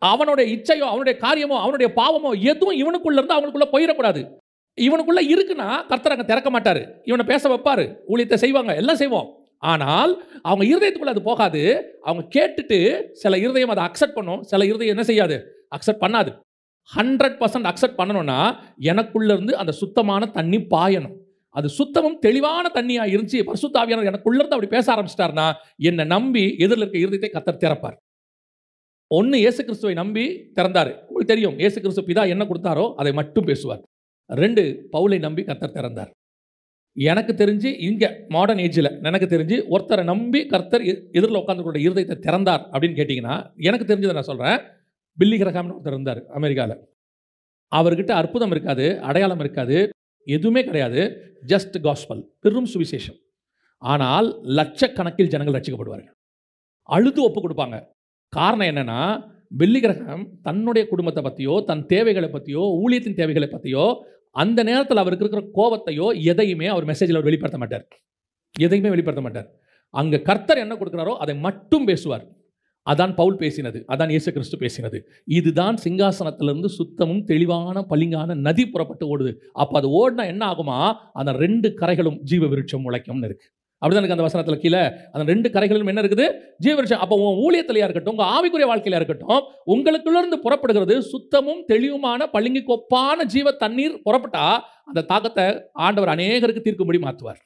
அவனுடைய இச்சையோ அவனுடைய காரியமோ அவனுடைய பாவமோ எதுவும் இவனுக்குள்ள இருந்து அவனுக்குள்ள போயிடக்கூடாது. இவனுக்குள்ள இருக்குன்னா கர்த்தர் அங்கே திறக்க மாட்டார். இவனை பேச வைப்பார், ஊழியத்தை செய்வாங்க, எல்லாம் செய்வோம். ஆனால் அவங்க இருதயத்துக்குள்ள அது போகாது. அவங்க கேட்டுட்டு சில இருதயம் அதை அக்செப்ட் பண்ணும், சில இருதயம் என்ன செய்யாது, அக்செப்ட் பண்ணாது. 100% அக்செப்ட் பண்ணணும்னா எனக்குள்ள இருந்து அந்த சுத்தமான தண்ணி பாயணும். அது சுத்தமும் தெளிவான தண்ணியா இருந்துச்சு, பரிசுத்த ஆவியானவர் எனக்குள்ள இருந்து அப்படி பேச ஆரம்பிச்சிட்டார்னா என்னை நம்பி எதிரில் இருக்க இருதயத்தை கர்த்தர் திறப்பார். ஒன்று இயேசு கிறிஸ்துவை நம்பி திறந்தார். உங்களுக்கு தெரியும், இயேசு கிறிஸ்து பிதா என்ன கொடுத்தாரோ அதை மட்டும் பேசுவார். 2 பவுலை நம்பி கர்த்தர் திறந்தார். எனக்கு தெரிஞ்சு இங்கே மாடர்ன் ஏஜில் எனக்கு தெரிஞ்சு ஒருத்தரை நம்பி கர்த்தர் எதிரில் உட்காந்துக்கூடிய இருதயத்தை திறந்தார் அப்படின்னு கேட்டிங்கன்னா, எனக்கு தெரிஞ்சதை நான் சொல்கிறேன். பில்லி கிரஹாம்னு ஒருத்தர் இருந்தார் அமெரிக்காவில். அவர்கிட்ட அற்புதம் இருக்காது, அடையாளம் இருக்காது, எதுவுமே கிடையாது. ஜஸ்ட் காஸ்பல், பெரும் சுவிசேஷம். ஆனால் லட்சக்கணக்கில் ஜனங்கள் ரட்சிக்கப்படுவார்கள், அழுது ஒப்பு கொடுப்பாங்க. காரணம் என்னன்னா, பில்லி கிரஹாம் தன்னுடைய குடும்பத்தை பற்றியோ தன் தேவைகளை பற்றியோ ஊழியத்தின் தேவைகளை பற்றியோ அந்த நேரத்தில் அவருக்கு இருக்கிற கோபத்தையோ எதையுமே அவர் மெசேஜில் அவர் வெளிப்படுத்த மாட்டார், எதையுமே வெளிப்படுத்த மாட்டார். அங்கே கர்த்தர் என்ன கொடுக்குறாரோ அதை மட்டும் பேசுவார். அதான் பவுல் பேசினது, அதான் இயேசு கிறிஸ்து பேசினது. இதுதான் சிங்காசனத்திலிருந்து சுத்தமும் தெளிவான பளிங்கான நதி புறப்பட்டு ஓடுது. அப்போ அது ஓடினா என்ன ஆகுமா, அந்த 2 கரைகளும் ஜீவ விருட்சம் முளைக்கும்னு இருக்கு. அப்படிதான் இருக்கு அந்த வசனத்தில் கீழே. அந்த 2 கரைகளிலும் என்ன இருக்குது, ஜீவ விருட்சம். அப்போ உன் ஊழியத்திலையா இருக்கட்டும், உங்கள் ஆவிக்குரிய வாழ்க்கையில இருக்கட்டும், உங்களுக்குள்ளேருந்து புறப்படுகிறது சுத்தமும் தெளிவுமான பளிங்கு கொப்பான ஜீவ தண்ணீர். புறப்பட்டா அந்த தாக்கத்தை ஆண்டவர் அநேகருக்கு தீர்க்கும்படி மாற்றுவார்.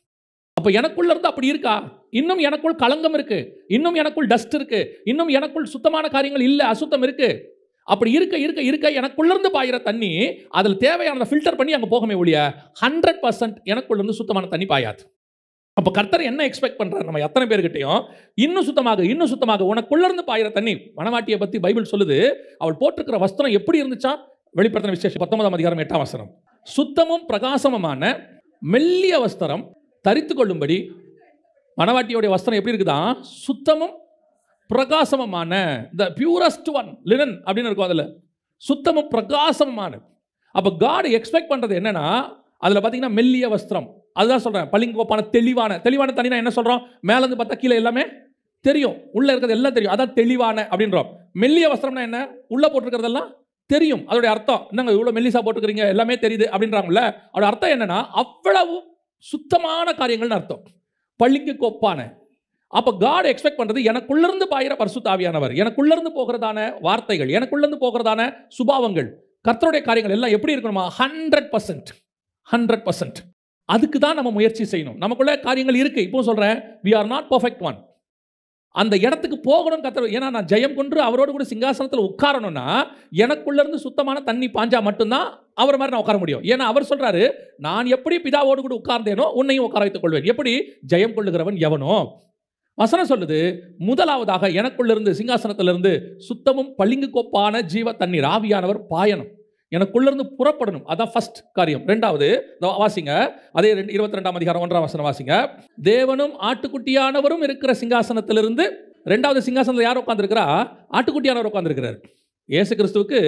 அப்போ எனக்குள்ள இருந்து அப்படி இருக்கா, இன்னும் எனக்குள் களங்கம் இருக்கு, இன்னும் எனக்குள் டஸ்ட் இருக்கு, இன்னும் எனக்குள் சுத்தமான காரியங்கள் இல்லை, அசுத்தம் இருக்கு. அப்படி இருக்க இருக்க இருக்க எனக்குள்ள இருந்து பாயிற தண்ணி அதில் தேவையானதை ஃபில்டர் பண்ணி அங்கே போகமே ஒழிய 100% எனக்குள்ள இருந்து சுத்தமான தண்ணி பாயாது. அப்போ கர்த்தர் என்ன எக்ஸ்பெக்ட் பண்றாரு, நம்ம எத்தனை பேர்கிட்டையும் இன்னும் சுத்தமாக இன்னும் சுத்தமாக உனக்குள்ள இருந்து பாயிற தண்ணி. மணவாட்டியை பற்றி பைபிள் சொல்லுது, அவள் போட்டிருக்கிற வஸ்திரம் எப்படி இருந்துச்சா, வெளிப்படுத்தின விசேஷம் 19ஆம் அதிகாரம் 8ஆம் வசனம். சுத்தமும் பிரகாசமுமான மெல்லிய வஸ்திரம் தரித்து கொள்ளும்படி. மணவாட்டியோடைய வஸ்திரம் எப்படி இருக்குதான், சுத்தமும் பிரகாசமுமான, த பியூரஸ்ட் ஒன் லினன் அப்படின்னு இருக்கும். அதில் சுத்தமும் பிரகாசமுமான. அப்போ காட் எக்ஸ்பெக்ட் பண்ணுறது என்னன்னா, அதில் பார்த்தீங்கன்னா மெல்லிய வஸ்திரம், அதுதான் சொல்கிறேன். பளிங்கோப்பான தெளிவான தண்ணினா என்ன சொல்கிறோம், மேலேருந்து பார்த்தா கீழே எல்லாமே தெரியும், உள்ளே இருக்கிறது எல்லாம் தெரியும், அதான் தெளிவான அப்படின்றோம். மெல்லிய வஸ்திரம்னா என்ன, உள்ளே போட்டிருக்கிறதெல்லாம் தெரியும். அதோடைய அர்த்தம் என்னங்க, இவ்வளோ மெல்லிசா போட்டுக்கிறீங்க எல்லாமே தெரியுது அப்படின்றாங்கல்ல, அதோட அர்த்தம் என்னன்னா அவ்வளவு சுத்தமான காரியங்கள்னு அர்த்தம், பளிங்கு கொப்பான. அப்போ காட் எக்ஸ்பெக்ட் பண்ணுறது எனக்குள்ளேருந்து பாயிற பரிசுத்த ஆவியானவர், எனக்குள்ளேருந்து போகிறதான வார்த்தைகள், எனக்குள்ளேருந்து போகிறதான சுபாவங்கள், கர்த்தருடைய காரியங்கள் எல்லாம் எப்படி இருக்கணுமா, 100%. அதுக்கு தான் நம்ம முயற்சி செய்யணும். நமக்குள்ள காரியங்கள் இருக்கு. இப்போ சொல்கிறேன், we are not perfect one. அந்த இடத்துக்கு போகணும்னு கர்த்தர். ஏன்னா நான் ஜெயம் கொண்டு அவரோடு கூட சிங்காசனத்தில் உட்காரணும்னா எனக்குள்ள இருந்து சுத்தமான தண்ணி பாஞ்சா மட்டும்தான் அவர் மாதிரி நான் உட்கார முடியும். ஏன்னா அவர் சொல்றாரு, நான் எப்படி பிதாவோடு கூட உட்கார்ந்தேனோ உன்னையும் உட்கார வைத்துக் கொள்வேன். எப்படி? ஜெயம் கொள்ளுகிறவன் எவனோ. வசனம் சொல்லுது, முதலாவதாக எனக்குள்ளிருந்து சிங்காசனத்திலிருந்து சுத்தமும் பளிங்கு கோப்பான ஜீவ தண்ணீர் ஆவியானவர் பாயணும், எனக்குள்ளிருந்து புறப்படணும். அதான் ஃபர்ஸ்ட் காரியம். ரெண்டாவது வாசிங்க, அதே 22ஆம் அதிகாரம் 1ஆம் வசனம் வாசிங்க. தேவனும் ஆட்டுக்குட்டியானவரும் இருக்கிற சிங்காசனத்திலிருந்து, ரெண்டாவது சிங்காசனத்தில் யார் உட்கார்ந்திருக்கிறா? ஆட்டுக்குட்டியானவர் உட்கார்ந்திருக்கிறார். இயேசு கிறிஸ்துவுக்கு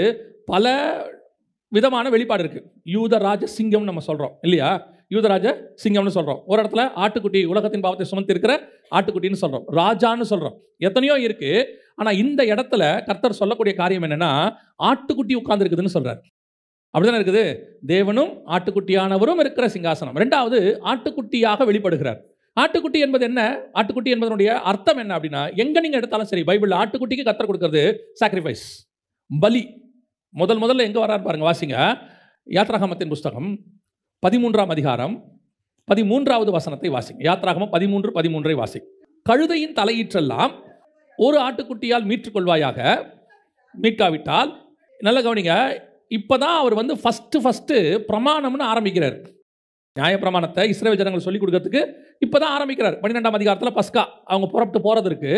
பல விதமான வெளிப்பாடு இருக்கு. யூதராஜ சிங்கம் நம்ம சொல்றோம் இல்லையா? யூதராஜ சிங்கம்னு சொல்றோம். ஒரு இடத்துல ஆட்டுக்குட்டி, உலகத்தின் பாவத்தை சுமந்து இருக்கிற ஆட்டுக்குட்டின்னு சொல்றோம், ராஜான்னு சொல்றோம். எத்தனையோ இருக்கு. ஆனா இந்த இடத்துல கர்த்தர் சொல்லக்கூடிய காரியம் என்னன்னா, ஆட்டுக்குட்டி உட்கார்ந்து இருக்குதுன்னு சொல்றாரு. அப்படிதானே இருக்குது? தேவனும் ஆட்டுக்குட்டியானவரும் இருக்கிற சிங்காசனம். ரெண்டாவது ஆட்டுக்குட்டியாக வெளிப்படுகிறார். ஆட்டுக்குட்டி என்பது என்ன? ஆட்டுக்குட்டி என்பதனுடைய அர்த்தம் என்ன அப்படின்னா, எங்க நீங்க எடுத்தாலும் சரி பைபிள் ஆட்டுக்குட்டிக்கு கர்த்தர் கொடுக்கிறது சாக்ரிஃபைஸ், பலி. முதல்ல எங்க வர்றாரு பாருங்க, வாசிங்க. யாத்ராகமத்தின் புஸ்தகம் 13ஆம் அதிகாரம் 13வது வசனத்தை வாசிங்க. யாத்ராகமம் 13:13 வாசிங்க. கழுதையின் தலையீற்றெல்லாம் ஒரு ஆட்டுக்குட்டியால் மீட்டுக்கொள்வாயாக, மீட்காவிட்டால். நல்ல கவனிங்க, இப்பதான் அவர் வந்து ஃபர்ஸ்ட் பிரமாணம்னு ஆரம்பிக்கிறார். நியாய பிரமாணத்தை இஸ்ரவேல் ஜனங்கள் சொல்லிக் கொடுக்கறதுக்கு இப்பதான் ஆரம்பிக்கிறார். 12ஆம் அதிகாரத்தில் பஸ்கா அவங்க புறப்பட்டு போறதற்கு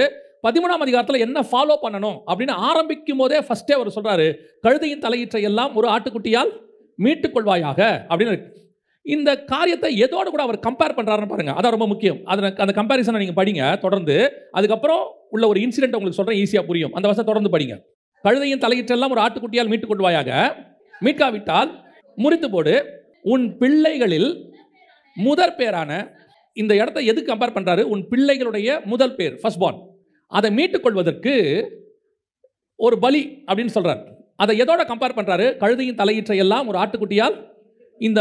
13ஆம் அதிகாரத்தில் என்ன ஃபாலோ பண்ணணும் அப்படின்னு ஆரம்பிக்கும் போதே ஃபர்ஸ்டே அவர் சொல்றாரு, கழுதையின் தலையீற்றை எல்லாம் ஒரு ஆட்டுக்குட்டியால் மீட்டுக்கொள்வாயாக அப்படின்னு இருக்கு. இந்த காரியத்தை எதோடு கூட அவர் கம்பேர் பண்றாருன்னு பாருங்க. அதான் ரொம்ப முக்கியம். அந்த கம்பேரிசனை நீங்க படிங்க தொடர்ந்து. அதுக்கப்புறம் உள்ள ஒரு இன்சிடென்ட் உங்களுக்கு சொல்றேன், ஈஸியா புரியும். அந்த வசனம் தொடர்ந்து படிங்க. கழுதையின் தலையீற்றெல்லாம் ஒரு ஆட்டுக்குட்டியால் மீட்டுக்கொள்வாயாக, மீட்காவிட்டால் முறித்து போடு. உன் பிள்ளைகளில் முதற் பேரான, இந்த இடத்தை எது கம்பேர் பண்றாரு? உன் பிள்ளைகளுடைய முதல் பேர், ஃபர்ஸ்ட் பார்ன், அதை மீட்டுக்கொள்வதற்கு ஒரு பலி அப்படின்னு சொல்றாரு. அதை எதோட கம்பேர் பண்றாரு? கழுதையின் தலையீற்றை எல்லாம் ஒரு ஆட்டுக்குட்டியால். இந்த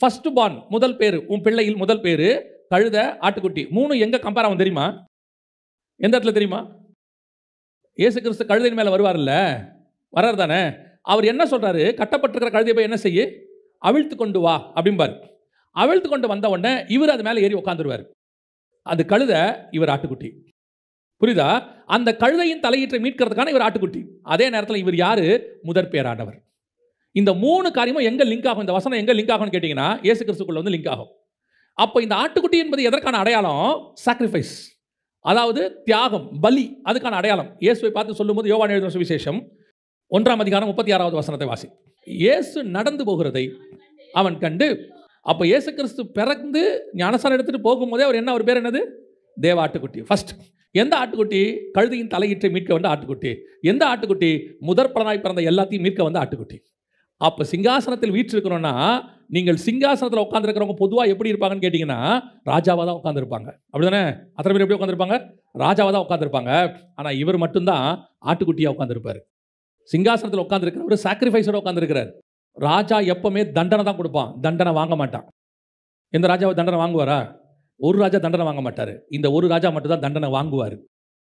ஃபர்ஸ்ட் பார்ன் முதல் பேரு, உன் பிள்ளையில் முதல் பேரு, கழுதை, ஆட்டுக்குட்டி, மூணு எங்க கம்பேர் ஆகும் தெரியுமா? எந்த இடத்துல தெரியுமா? இயேசு கிறிஸ்து கழுதையின் மேல வருவார்ல, வர்றாரு தானே. அவர் என்ன சொல்றாரு? கட்டப்பட்டிருக்கிற கழுதையை போய் என்ன செய்ய? அவிழ்த்து கொண்டு வா அப்படிம்பாரு. அவிழ்த்து கொண்டு வந்த உடனே இவர் அது மேலே ஏறி உட்காந்துருவார். அது கழுதை, இவர் ஆட்டுக்குட்டி. புரியுதா? அந்த கழுதையின் தலையீற்றை மீட்கிறதுக்கான இவர் ஆட்டுக்குட்டி. அதே நேரத்தில் இவர் யாரு? முதற் பேரானவர். இந்த மூணு காரியமும் எங்க லிங்க் ஆகும்? இந்த வசனம் எங்க லிங்க் ஆகும்னு கேட்டீங்கன்னா, இயேசு கிறிஸ்துக்குள்ள வந்து லிங்க் ஆகும். அப்போ இந்த ஆட்டுக்குட்டி என்பது எதற்கான அடையாளம்? சாக்ரிஃபைஸ், அதாவது தியாகம், பலி, அதுக்கான அடையாளம். இயேசுவை பார்த்து சொல்லும்போது யோவான் எழுதின சுவிசேஷம் 1ஆம் அதிகாரம் 36வது வசனத்தை வாசி. இயேசு நடந்து போகிறதை அவன் கண்டு, அப்போ இயேசு கிறிஸ்து பிறந்து ஞானஸ்நானம் எடுத்துட்டு போகும்போதே அவர் பேர் என்னது? தேவ ஆட்டுக்குட்டி. ஃபர்ஸ்ட் எந்த ஆட்டுக்குட்டி? கழுதையின் தலையீற்றை மீட்க வந்த ஆட்டுக்குட்டி. எந்த ஆட்டுக்குட்டி? முதற் பலனாய் பிறந்த எல்லாத்தையும் மீட்க வந்த ஆட்டுக்குட்டி. அப்போ சிங்காசனத்தில் வீற்றிருக்கணும்னா, நீங்கள் சிங்காசனத்தில் உட்காந்துருக்கிறவங்க பொதுவாக எப்படி இருப்பாங்கன்னு கேட்டிங்கன்னா, ராஜாவாக தான் உட்காந்துருப்பாங்க. அப்படிதானே? அத்தனை பேர் எப்படி உட்காந்துருப்பாங்க? ராஜாவாக தான் உட்காந்துருப்பாங்க. ஆனால் இவர் மட்டும்தான் ஆட்டுக்குட்டியாக உட்காந்துருப்பார். சிங்காசனத்தில் உட்காந்துருக்கிறவர் சாக்ரிஃபைஸோட உட்காந்துருக்கிறார். ராஜா எப்பவுமே தண்டனை தான் கொடுப்பான், தண்டனை வாங்க மாட்டான். எந்த ராஜாவை தண்டனை வாங்குவாரா? ஒரு ராஜா தண்டனை வாங்க மாட்டார். இந்த ஒரு ராஜா மட்டும் தான் தண்டனை வாங்குவார்.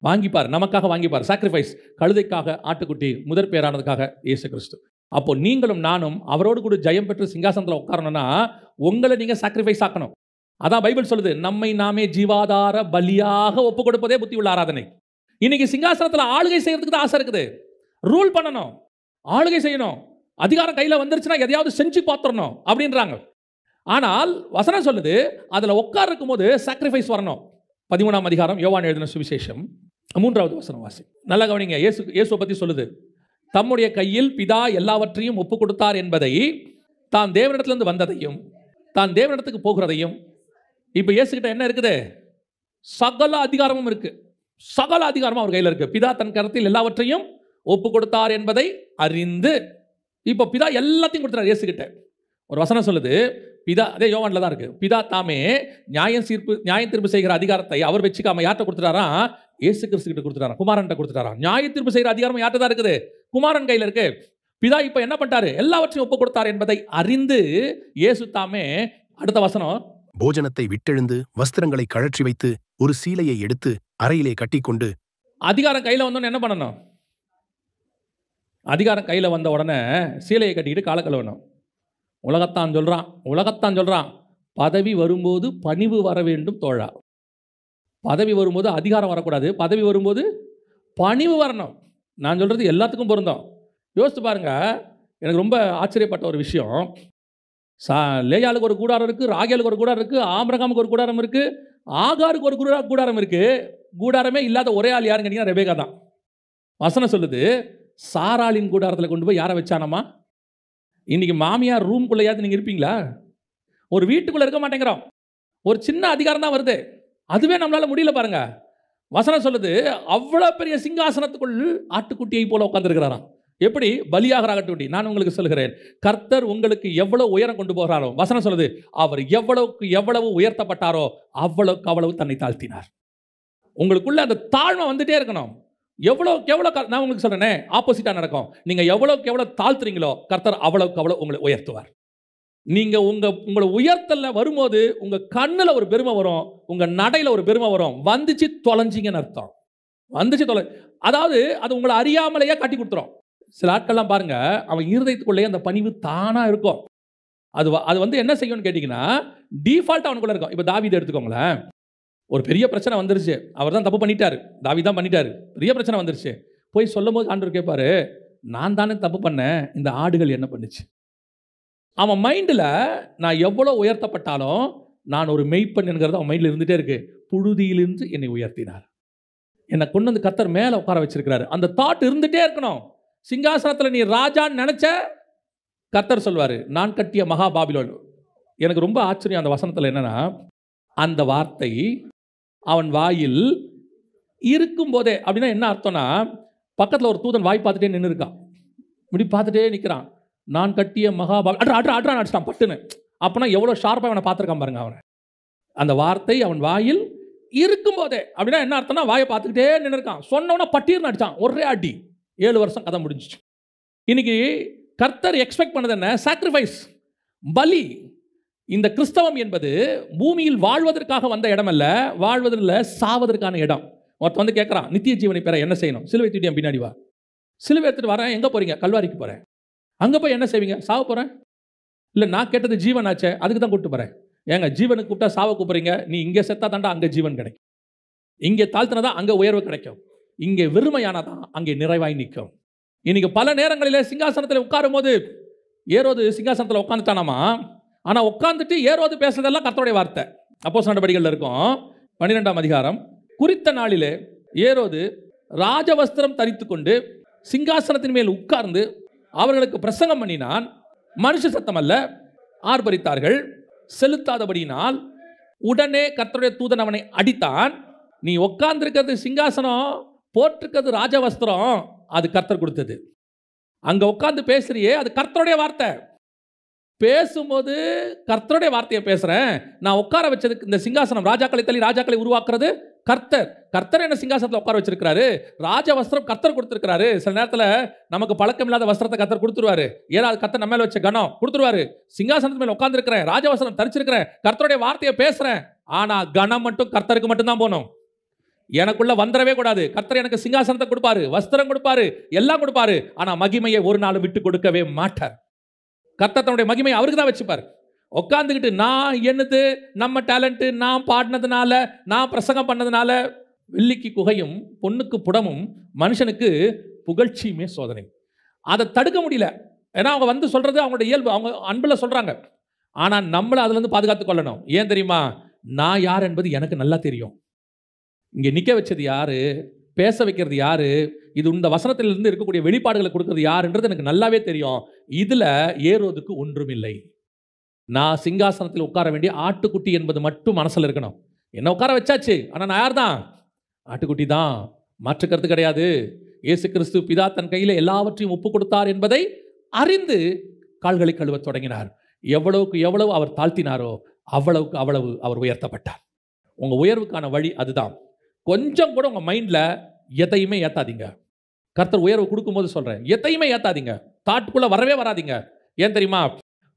வாங்கிப்பார், நமக்காக வாங்கிப்பார். சாக்ரிஃபைஸ், கழுதைக்காக ஆட்டுக்குட்டி, முதற் பேரானதுக்காக இயேசு கிறிஸ்து. அப்போ நீங்களும் நானும் அவரோடு கூட ஜெயம் பெற்று சிங்காசனத்தில் உட்காரணும்னா உங்களை நீங்க சாக்ரிஃபைஸ் ஆக்கணும். அதான் பைபிள் சொல்லுது, நம்மை நாமே ஜீவாதார பலியாக ஒப்பு கொடுப்பதே புத்தி உள்ள ஆராதனை. இன்னைக்கு சிங்காசனத்தில் ஆளுகை செய்யறதுக்கு தான் ஆசை இருக்குது. ரூல் பண்ணணும், ஆளுகை செய்யணும், அதிகாரம் கையில் வந்துருச்சுன்னா எதையாவது செஞ்சு பார்த்துடணும் அப்படின்றாங்க. ஆனால் வசனம் சொல்லுது, அதில் உட்கார இருக்கும் போது சாக்ரிஃபைஸ் வரணும். 13ஆம் அதிகாரம் யோவான் எழுதின சுவிசேஷம் 3வது வசனம் வாசி. நல்லா கவனிங்க. இயேசுவை பற்றி சொல்லுது, தம்முடைய கையில் பிதா எல்லாவற்றையும் ஒப்பு கொடுத்தார் என்பதை, தான் தேவனிடத்திலிருந்து வந்ததையும் தான் தேவனிடத்துக்கு போகிறதையும். இப்போ இயேசுகிட்ட என்ன இருக்குது? சகல அதிகாரமும் இருக்கு. சகல அதிகாரமும் அவர் கையில் இருக்கு. பிதா தன் கரத்தில் எல்லாவற்றையும் ஒப்பு கொடுத்தார் என்பதை அறிந்து, இப்போ பிதா எல்லாத்தையும் கொடுத்தார் இயேசுகிட்ட. ஒரு வசனம் சொல்லுது, பிதா, அதே யோவான்ல தான் இருக்கு, பிதா தாமே நியாயம் தீர்ப்பு செய்கிற அதிகாரத்தை அவர் வச்சுக்காம யார்கிட்ட கொடுத்துட்டாரா? இயேசு கிறிஸ்து கிட்ட கொடுத்துட்டாரா, குமாரன்ட்ட கொடுத்துட்டாரா. நியாய தீர்ப்பு செய்கிற அதிகாரம் யார்கிட்ட தான் இருக்குது? குமாரன் கையில் இருக்கு. பிதா இப்போ என்ன பண்ணிட்டாரு? எல்லாவற்றையும் ஒப்பு கொடுத்தார் என்பதை அறிந்து இயேசு தாமே, அடுத்த வசனம், போஜனத்தை விட்டெழுந்து வஸ்திரங்களை கழற்றி வைத்து ஒரு சீலையை எடுத்து அறையிலே கட்டிக்கொண்டு. அதிகாரம் கையில் வந்தோன்னு என்ன பண்ணணும்? அதிகாரம் கையில் வந்த உடனே சீலையை கட்டிக்கிட்டு காலை கழுவணும். உலகத்தான் சொல்றான், பதவி வரும்போது பணிவு வர வேண்டும் தோழா. பதவி வரும்போது அதிகாரம் வரக்கூடாது, பதவி வரும்போது பணிவு வரணும். நான் சொல்கிறது எல்லாத்துக்கும் பொருந்தோம். யோசித்து பாருங்க, எனக்கு ரொம்ப ஆச்சரியப்பட்ட ஒரு விஷயம். லேயாளுக்கு ஒரு கூடாரம் இருக்குது, ராகேலுக்கு ஒரு கூடாரம் இருக்குது, ஆபிரகாமுக்கு ஒரு கூடாரம் இருக்குது, ஆகாருக்கு ஒரு கூடாரம் இருக்குது. கூடாரமே இல்லாத ஒரே ஆள் யாருன்னு கேட்டிங்கன்னா ரெபேக்கா தான். வசனம் சொல்லுது, சாராளின் கூடாரத்தில் கொண்டு போய் யாரை வச்சானம்மா? இன்றைக்கி மாமியார் ரூம்குள்ளையாவது நீங்கள் இருப்பீங்களா? ஒரு வீட்டுக்குள்ளே இருக்க மாட்டேங்கிறோம். ஒரு சின்ன அதிகாரம் தான் வருது, அதுவே நம்மளால் முடியல பாருங்க. வசனம் சொல்லுது, அவ்வளோ பெரிய சிங்காசனத்துக்குள் ஆட்டுக்குட்டியை போல உட்கார்ந்துருக்கிறாராம். எப்படி? பலியாகிற ஆட்டுக்குட்டி. நான் உங்களுக்கு சொல்கிறேன், கர்த்தர் உங்களுக்கு எவ்வளவு உயரம் கொண்டு போகிறாரோ, வசனம் சொல்லுது, அவர் எவ்வளவுக்கு எவ்வளவு உயர்த்தப்பட்டாரோ அவ்வளவுக்கு அவ்வளவு தன்னை தாழ்த்தினார். உங்களுக்குள்ள அந்த தாழ்மை வந்துட்டே இருக்கணும். எவ்வளோக்கு எவ்வளோ, நான் உங்களுக்கு சொல்கிறேனே, ஆப்போசிட்டாக நடக்கும். நீங்கள் எவ்வளோக்கு எவ்வளோ தாழ்த்துறீங்களோ கர்த்தர் அவ்வளவுக்கு அவ்வளோ உங்களை உயர்த்துவார். நீங்கள் உங்களை உயர்த்தல வரும்போது உங்கள் கண்ணில் ஒரு பெருமை வரும், உங்கள் நடையில் ஒரு பெருமை வரும். வந்துச்சு தொலைஞ்சிங்கன்னு அர்த்தம். வந்துச்சு அதாவது அது உங்களை அறியாமலேயே காட்டி கொடுத்துரும். சில ஆட்கள்லாம் பாருங்க, அவன் இருதயத்துக்குள்ளேயே அந்த பணிவு தானாக இருக்கும். அது வந்து என்ன செய்யும்னு கேட்டிங்கன்னா, டிஃபால்ட் அவனுக்குள்ளே இருக்கும். இப்போ தாவீதை எடுத்துக்கோங்களேன். ஒரு பெரிய பிரச்சனை வந்துருச்சு, அவர் தான் தப்பு பண்ணிட்டாரு, தாவீது தான் பண்ணிட்டாரு, பெரிய பிரச்சனை வந்துருச்சு. போய் சொல்லும் போது ஆண்டவர் கேட்பாரு, நான் தானே தப்பு பண்ணேன், இந்த ஆடுகள் என்ன பண்ணுச்சு? அவன் மைண்டில் நான் எவ்வளோ உயர்த்தப்பட்டாலும் நான் ஒரு மெய்ப்பன் என்கிறது அவன் மைண்டில் இருந்துகிட்டே இருக்கு. புழுதியிலிருந்து என்னை உயர்த்தினார், என்னை கொண்டு வந்து கர்த்தர் மேலே உட்கார வச்சிருக்கிறாரு. அந்த தாட் இருந்துகிட்டே இருக்கணும். சிங்காசனத்தில் நீ ராஜான்னு நினச்ச, கர்த்தர் சொல்வார், நான் கட்டிய மகா பாபிலோன். எனக்கு ரொம்ப ஆச்சரியம் அந்த வசனத்தில் என்னென்னா, அந்த வார்த்தை அவன் வாயில் இருக்கும்போதே, அப்படின்னா என்ன அர்த்தம்னா, பக்கத்தில் ஒரு தூதன் வாய் பார்த்துட்டே நின்று இருக்கான், இப்படி பார்த்துட்டே நிற்கிறான். நான் கட்டிய மகாபாபி அட்ரா அடிச்சிட்டான் பட்டுன்னு. அப்போனா எவ்வளோ ஷார்ப்பாக அவனை பார்த்துருக்கான் பாருங்க. அவனை அந்த வார்த்தை அவன் வாயில் இருக்கும்போதே, அப்படின்னா என்ன அர்த்தம்னா, வாயை பார்த்துக்கிட்டே நின்று இருக்கான். சொன்னவனா பட்டீர்னு அடித்தான், ஒரே அடி. 7 வருஷம் கதை முடிஞ்சிச்சு. இன்னைக்கு கர்த்தர் எக்ஸ்பெக்ட் பண்ணது என்ன? சாக்ரிஃபைஸ், பலி. இந்த கிறிஸ்தவம் என்பது பூமியில் வாழ்வதற்காக வந்த இடம் அல்ல, வாழ்வதில் சாவதற்கான இடம். ஒருத்தன் வந்து கேட்குறான், நித்திய ஜீவனை பெற என்ன செய்யணும்? சிலுவை தூக்கிட்டு பின்னாடி வா. சிலுவை எடுத்துகிட்டு வரேன். எங்கே போகிறீங்க? கல்வாரிக்கு போகிறேன். அங்கே போய் என்ன செய்வீங்க? சாவ போகிறேன். இல்லை, நான் கேட்டது ஜீவன் ஆச்சே, அதுக்கு தான் கூப்பிட்டு போகிறேன். ஏங்க, ஜீவனுக்கு கூப்பிட்டா சாவ கூப்பிட்றீங்க? நீ இங்கே செத்தா தாண்டா அங்கே ஜீவன் கிடைக்கும், இங்கே தாழ்த்தினதான் அங்கே உயர்வு கிடைக்கும், இங்கே வெறுமையானதான் அங்கே நிறைவாய் நிற்கும். இன்னைக்கு பல நேரங்களில் சிங்காசனத்தில் உட்காரும் போது, ஏரோது சிங்காசனத்தில் உட்காந்துட்டானாமா, ஆனால் உட்காந்துட்டு ஏரோது பேசுறதெல்லாம் கர்த்தருடைய வார்த்தை. அப்போஸ்தலர் நடபடிகளில் இருக்கும் 12ஆம் அதிகாரம். குறித்த நாளிலே ஏரோது ராஜவஸ்திரம் தரித்து கொண்டு சிங்காசனத்தின் மேல் உட்கார்ந்து அவர்களுக்கு பிரசங்கம் பண்ணினான். மனுஷ சத்தம் அல்ல, ஆர்ப்பரித்தார்கள். செலுத்தாதபடியினால் உடனே கர்த்தருடைய தூதன் அவனை அடித்தான். நீ உட்கார்ந்துருக்கிறது சிங்காசனம், போட்டிருக்கிறது ராஜவஸ்திரம், அது கர்த்தர் கொடுத்தது. அங்கே உட்கார்ந்து பேசுறியே, அது கர்த்தருடைய வார்த்தை. பேசும்போது கர்த்தருடைய வார்த்தையை பேசுகிறேன். நான் உட்கார வச்சதுக்கு, இந்த சிங்காசனம் ராஜாக்களை தள்ளி ராஜாக்களை உருவாக்குறது கர்த்தர். கர்த்தர் என்ன சிங்காசனத்தில் உட்கார வச்சிருக்கிறாரு. ராஜ வஸ்திரம் கர்த்தர் கொடுத்துருக்கிறாரு. சில நேரத்தில் நமக்கு பழக்கம் இல்லாத வஸ்திரத்தை கர்த்தர் கொடுத்துருவாரு. ஏன்னா அது கர்த்தர் நம்ம மேலே வச்ச கனம் கொடுத்துருவாரு. சிங்காசனத்து மேலே உட்காந்துருக்கிறேன், ராஜவஸ்திரம் தரிச்சிருக்கிறேன், கர்த்தருடைய வார்த்தையை பேசுகிறேன். ஆனால் கனம் மட்டும் கர்த்தருக்கு மட்டும்தான் போகணும், எனக்குள்ள வந்துடவே கூடாது. கர்த்தர் எனக்கு சிங்காசனத்தை கொடுப்பாரு, வஸ்திரம் கொடுப்பாரு, எல்லாம் கொடுப்பாரு. ஆனால் மகிமையை ஒரு நாள் விட்டு கொடுக்கவே மாட்டார். கர்த்தர் தன்னுடைய மகிமையை அவருக்கு தான் வச்சுப்பார். உட்காந்துக்கிட்டு நான் என்னது, நம்ம டேலண்ட்டு, நான் பாடினதுனால, நான் பிரசங்கம் பண்ணதுனால. வெள்ளிக்கு குகையும் பொண்ணுக்கு புடமும் மனுஷனுக்கு புகழ்ச்சியுமே சோதனை. அதை தடுக்க முடியல. ஏன்னா அவங்க வந்து சொல்கிறது அவங்களோட இயல்பு, அவங்க அன்பில் சொல்கிறாங்க. ஆனால் நம்மளை அதுலேருந்து பாதுகாத்து கொள்ளணும். ஏன் தெரியுமா? நான் யார் என்பது எனக்கு நல்லா தெரியும். இங்கே நிற்க வச்சது யாரு, பேச வைக்கிறது யாரு, இது இந்த வசனத்திலிருந்து இருக்கக்கூடிய வெளிப்பாடுகளை கொடுக்கறது யாருன்றது எனக்கு நல்லாவே தெரியும். இதில் ஏரோதுக்கு ஒன்றுமில்லை. நான் சிங்காசனத்தில் உட்கார வேண்டிய ஆட்டுக்குட்டி என்பது மட்டும் மனசில் இருக்கணும். என்ன உட்கார வச்சாச்சு, ஆனால் நான் யார் தான்? ஆட்டுக்குட்டி தான், மாற்றுக்கிறது கிடையாது. இயேசு கிறிஸ்து பிதா தன் கையில் எல்லாவற்றையும் ஒப்பு கொடுத்தார் என்பதை அறிந்து கால்களை கழுவ தொடங்கினார். எவ்வளவுக்கு எவ்வளவு அவர் தாழ்த்தினாரோ அவ்வளவுக்கு அவ்வளவு அவர் உயர்த்தப்பட்டார். உங்கள் உயர்வுக்கான வழி அதுதான். கொஞ்சம் கூட உங்கள் மைண்டில் எதையுமே ஏற்றாதீங்க. கர்த்தர் உயர்வு கொடுக்கும்போது சொல்கிறேன், எதையுமே ஏற்றாதீங்க, தாட்டுக்குள்ளே வரவே வராதிங்க. ஏன் தெரியுமா?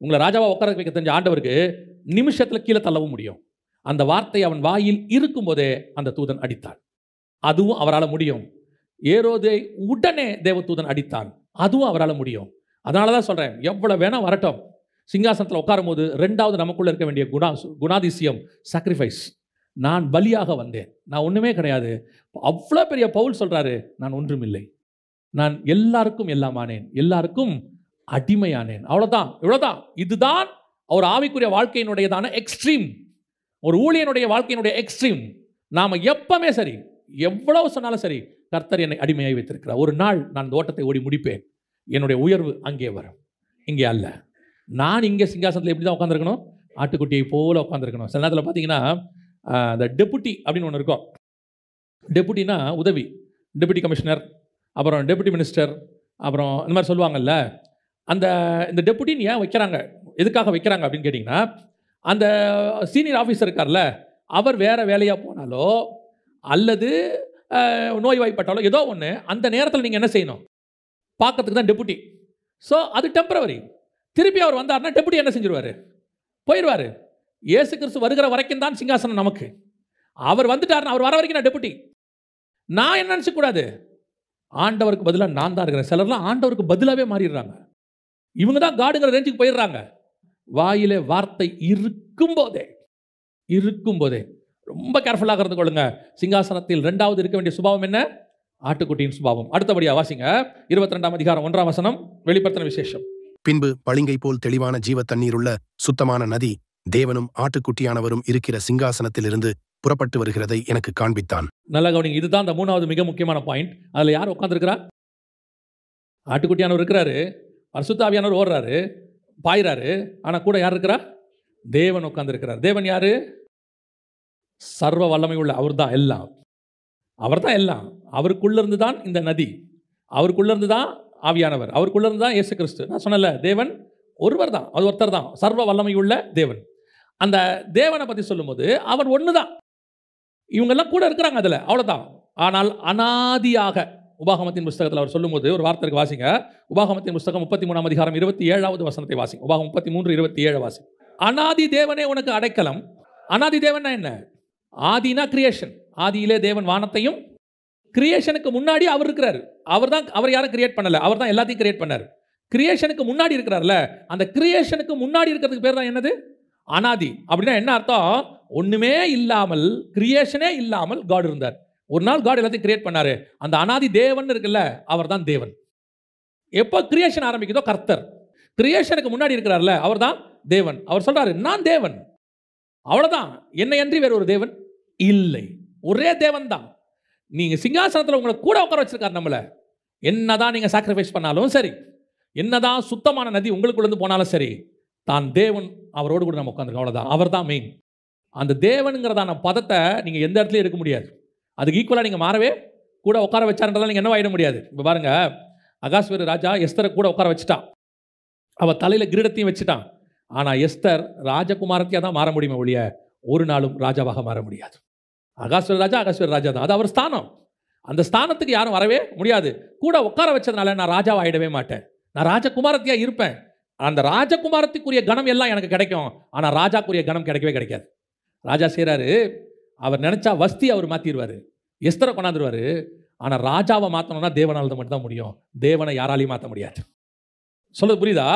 உங்களை ராஜாவாக உட்கார வைக்க தெரிஞ்ச ஆண்டவருக்கு நிமிஷத்தில் கீழே தள்ளவும் முடியும். அந்த வார்த்தை அவன் வாயில் இருக்கும்போதே அந்த தூதன் அடித்தான், அதுவும் அவரால் முடியும். ஏரோதை உடனே தேவதூதன் அடித்தான், அதுவும் அவரால் முடியும். அதனால தான் சொல்கிறேன், எவ்வளோ வேணால் வரட்டும். சிங்காசனத்தில் உட்காரும் போது ரெண்டாவது நமக்குள்ளே இருக்க வேண்டிய குணாதிசயம் சாக்ரிஃபைஸ். நான் பலியாக வந்தேன், நான் ஒன்றுமே கிடையாது. அவ்வளோ பெரிய பவுல் சொல்கிறாரு, நான் ஒன்றும் இல்லை, நான் எல்லாருக்கும் எல்லாமானேன், எல்லாருக்கும் அடிமையானேன். அவ்வளோதான், இவ்வளோதான். இதுதான் ஒரு ஆவிக்குரிய வாழ்க்கையினுடையதான எக்ஸ்ட்ரீம், ஒரு ஊழியனுடைய வாழ்க்கையினுடைய எக்ஸ்ட்ரீம். நாம் எப்பவுமே சரி, எவ்வளவு சொன்னாலும் சரி, கர்த்தர் என்னை அடிமையாகி வைத்திருக்கிறார். ஒரு நாள் நான் இந்த ஓட்டத்தை ஓடி முடிப்பேன், என்னுடைய உயர்வு அங்கே வரும், இங்கே அல்ல. நான் இங்கே சிங்காசனத்தில் எப்படி தான் உட்காந்துருக்கணும், ஆட்டுக்குட்டியை போல உட்காந்துருக்கணும். சில நேரத்தில் பார்த்தீங்கன்னா இந்த டெபுட்டி அப்படின்னு ஒன்று இருக்கும். டெபுட்டினா உதவி, டெபுட்டி கமிஷனர், அப்புறம் டெபுட்டி மினிஸ்டர், அப்புறம் இந்த மாதிரி சொல்லுவாங்கல்ல. இந்த டெபுட்டின்னு ஏன் வைக்கிறாங்க, எதுக்காக வைக்கிறாங்க அப்படின்னு கேட்டிங்கன்னா, அந்த சீனியர் ஆஃபீஸர் இருக்கார்ல, அவர் வேறு வேலையாக போனாலோ அல்லது நோய்வாய்ப்பட்டாலோ ஏதோ ஒன்று, அந்த நேரத்தில் நீங்கள் என்ன செய்யணும், பார்க்கறதுக்கு தான் டெபுட்டி. ஸோ அது டெம்பரவரி. திருப்பி அவர் வந்தார்னா டெபுட்டி என்ன செஞ்சிருவார், போயிடுவார். இயேசு கிறிஸ்து வருகிற வரைக்கும் தான் சிங்காசனம் நமக்கு. அவர் வந்துட்டார்னா, அவர் வர வரைக்கும் நான் டெபுட்டி. நான் என்ன நினச்சக்கூடாது, ஆண்டவருக்கு பதிலாக நான் தான் இருக்கிறேன். சிலர்லாம் ஆண்டவருக்கு பதிலாகவே மாறிடுறாங்க. இவங்க தான் காடுங்கிற ரேஞ்சுக்கு போயிடுறாங்க. வாயிலே வார்த்தை இருக்கும்போதே ரொம்ப கேர்ஃபுல்லாக இருந்து கொள்ளுங்க. சிங்காசனத்தில் 2வது இருக்க வேண்டிய சுபாவம் என்ன, ஆட்டுக்குட்டியின் சுபாவம். அடுத்தபடியாக வாசிங்க 22ஆம் அதிகாரம் 1ஆம் வசனம், வெளிப்படுத்தின விசேஷம். பின்பு பளிங்கை போல் தெளிவான ஜீவ தண்ணீருள்ள சுத்தமான நதி தேவனும் ஆட்டுக்குட்டியானவரும் இருக்கிற சிங்காசனத்திலிருந்து புறப்பட்டு வருகிறதை எனக்கு காண்பித்தான். நல்லா கவனிங்க, இதுதான் அந்த 3வது மிக முக்கியமான பாயிண்ட். அதில் யார் உட்காந்துருக்கிறா, ஆட்டுக்குட்டியானவர் இருக்கிறாரு, பரிசுத்த ஆவியானவர் ஓடுறாரு, பாயிறாரு. ஆனால் கூட யார் இருக்கிறா, தேவன் உட்காந்துருக்கிறார். தேவன் யாரு, சர்வ வல்லமை உள்ள அவர் தான் எல்லாம், அவர் தான் எல்லாம். அவருக்குள்ளேருந்து தான் இந்த நதி, அவருக்குள்ளேருந்து தான் ஆவியானவர், அவருக்குள்ளேருந்து தான் இயேசு கிறிஸ்து. நான் சொன்னல, தேவன் ஒருவர் தான், அது ஒருத்தர் தான், சர்வ வல்லமை உள்ள தேவன். அந்த தேவனை பற்றி சொல்லும்போது அவர் ஒன்று தான், இவங்கெல்லாம் கூட இருக்கிறாங்க அதில், அவ்வளோதான். ஆனால் அனாதியாக உபாகமத்தின் புஸ்தகத்தில் அவர் சொல்லும்போது ஒரு வார்த்தைக்கு வாசிங்க. உபாகமத்தின் புஸ்தகம் 33ஆம் அதிகாரம் 27வது வசனத்தை வாசிங்க. உபாகம் 33:27 வாசிங்க. அனாதி தேவனே உனக்கு அடைக்கலம். அனாதி தேவன்னா என்ன, ஆதினா கிரியேஷன். ஆதியிலே தேவன் வானத்தையும், கிரியேஷனுக்கு முன்னாடி அவர் இருக்கிறார். அவர் யாரும் கிரியேட் பண்ணல, அவர் தான் எல்லாத்தையும் கிரியேட் பண்ணார். கிரியேஷனுக்கு முன்னாடி இருக்கிறார்ல, அந்த கிரியேஷனுக்கு முன்னாடி இருக்கிறதுக்கு பேர் தான் என்னது, அனாதி. அப்படின்னா என்ன அர்த்தம், ஒண்ணுமே இல்லாமல், கிரியேஷனே இல்லாமல் காட் இருந்தார். ஒரு நாள் காட் எல்லாத்தையும் கிரியேட் பண்ணாரு. அந்த அனாதி தேவன் இருக்குல்ல, அவர் தான் தேவன். எப்போ கிரியேஷன் ஆரம்பிக்குதோ கர்த்தர், கிரியேஷனுக்கு முன்னாடி இருக்கிறார்ல, அவர் தான் தேவன். அவர் சொல்றாரு, நான் தேவன், அவ்வளவுதான், என்னை அன்றி வேற ஒரு தேவன் இல்லை, ஒரே தேவன் தான். நீங்க சிங்காசனத்தில் உங்களை கூட உட்கார வச்சிருக்காரு. நம்மள என்னதான் நீங்க சாக்ரிஃபைஸ் பண்ணாலும் சரி, என்னதான் சுத்தமான நதி உங்களுக்குள்ள போனாலும் சரி, தான் தேவன், அவரோடு கூட நம்ம உட்காந்துருக்கோம், அவ்வளவுதான். அவர் தான் மெயின். அந்த தேவனுங்கிறதான பதத்தை நீங்க எந்த இடத்துலையும் எடுக்க முடியாது. அதுக்கு ஈக்குவலாக நீங்கள் மாறவே, கூட உட்கார வச்சாருன்றதால நீங்கள் என்ன ஆகிட முடியாது. இப்போ பாருங்க, அகாஸ்வேரு ராஜா எஸ்தரை கூட உட்கார வச்சுட்டான், அவள் தலையில் கிரீடத்தையும் வச்சுட்டான். ஆனால் எஸ்தர் ராஜகுமாரத்தையாக தான் மாற முடியுமே ஒழிய ஒரு நாளும் ராஜாவாக மாற முடியாது. அகாஸ்வேரு ராஜா தான், அது அவர் ஸ்தானம். அந்த ஸ்தானத்துக்கு யாரும் வரவே முடியாது. கூட உட்கார வச்சதுனால நான் ராஜாவை ஆகிடவே மாட்டேன், நான் ராஜகுமாரத்தையாக இருப்பேன். அந்த ராஜகுமாரத்துக்குரிய கணம் எல்லாம் எனக்கு கிடைக்கும், ஆனால் ராஜாக்குரிய கணம் கிடைக்கவே கிடைக்காது. ராஜா செய்கிறாரு, அவர் நினைச்சா வஸ்தி அவர் மாற்றிடுவார், எஸ்தரை கொண்டாந்துருவார். ஆனால் ராஜாவை மாற்றணும்னா தேவனால் மட்டும் தான் முடியும், தேவனை யாராலையும் மாற்ற முடியாது. சொல்றது புரியுதா?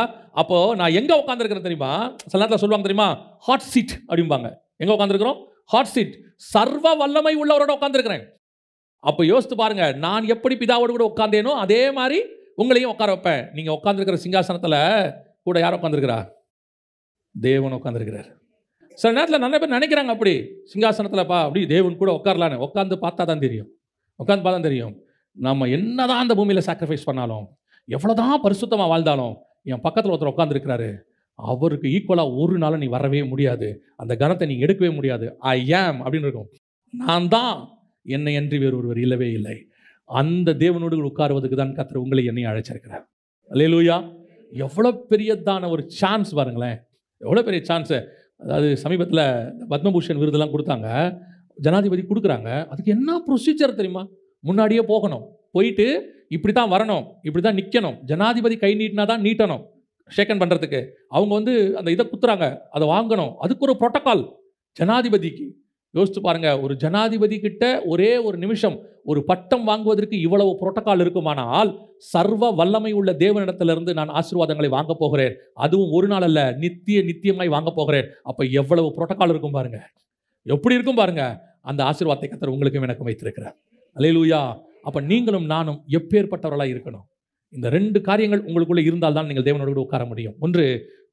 அப்போ நான் எங்கே உட்காந்துருக்கிறேன் தெரியுமா? சில நேரத்தில் சொல்லுவாங்க தெரியுமா, ஹாட் சீட் அப்படிம்பாங்க. எங்கே உட்காந்துருக்கிறோம்? ஹாட் சீட், சர்வ வல்லமை உள்ளவரோட உட்காந்துருக்கிறேன். அப்போ யோசித்து பாருங்க, நான் எப்படி பிதாவோடு கூட உட்காந்தேனோ அதே மாதிரி உங்களையும் உட்கார வைப்பேன். நீங்கள் உட்காந்துருக்கிற சிங்காசனத்தில் கூட யார் உட்காந்துருக்கிறா? தேவன் உட்காந்துருக்கிறார். சில நேரத்தில் நிறைய பேர் நினைக்கிறாங்க, அப்படி சிங்காசனத்தில்ப்பா அப்படி தேவன் கூட உட்காரலான்னு. உட்காந்து பார்த்தா தான் தெரியும், நம்ம என்னதான் அந்த பூமியில் சாக்ரிஃபைஸ் பண்ணாலும், எவ்வளோதான் பரிசுத்தமாக வாழ்ந்தாலும், என் பக்கத்தில் ஒருத்தர் உட்காந்துருக்கிறாரு, அவருக்கு ஈக்குவலாக ஒரு நாள் நீ வரவே முடியாது, அந்த கணத்தை நீ எடுக்கவே முடியாது. ஐ ஆம் அப்படின்னு இருக்கும், நான் தான், என்னை அன்றி வேறு ஒருவர் இல்லவே இல்லை. அந்த தேவனோடு உட்காருவதுக்கு தான் கர்த்தர் உங்களை என்னையும் அழைச்சிருக்கிறார். அல்லேலூயா! எவ்வளோ பெரியதான ஒரு சான்ஸ் பாருங்களேன், எவ்வளோ பெரிய சான்ஸு. அதாவது சமீபத்தில் பத்மபூஷன் விருதெல்லாம் கொடுத்தாங்க, ஜனாதிபதி கொடுக்குறாங்க. அதுக்கு என்ன ப்ரொசீஜர் தெரியுமா? முன்னாடியே போகணும், போயிட்டு இப்படி தான் வரணும், இப்படி தான் நிற்கணும், ஜனாதிபதி கை நீட்டினா தான் நீட்டணும் ஷேக்கன் பண்ணுறதுக்கு. அவங்க அந்த இதை குத்துறாங்க, அதை வாங்கணும், அதுக்கு ஒரு ப்ரோட்டோக்கால் ஜனாதிபதிக்கு. யோசிச்சு பாருங்க, ஒரு ஜனாதிபதி கிட்ட ஒரே ஒரு நிமிஷம் ஒரு பட்டம் வாங்குவதற்கு இவ்வளவு புரோட்டோக்கால் இருக்குமானால், சர்வ வல்லமை உள்ள தேவனிடத்திலிருந்து நான் ஆசீர்வாதங்களை வாங்க போகிறேன், அதுவும் ஒரு நாள் அல்ல, நித்தியமாய் வாங்க போகிறேன். அப்போ எவ்வளவு புரோட்டோக்கால் இருக்கும் பாருங்க, எப்படி இருக்கும் பாருங்க. அந்த ஆசீர்வாதத்தை கர்த்தர் உங்களுக்கும் எனக்கும் வைத்திருக்கிறார். அல்லேலூயா. அப்ப நீங்களும் நானும் எப்பேற்பட்டவர்களாக இருக்கணும்? இந்த 2 காரியங்கள் உங்களுக்குள்ள இருந்தால் தான் நீங்கள் தேவனோடு கூட உட்கார முடியும். ஒன்று,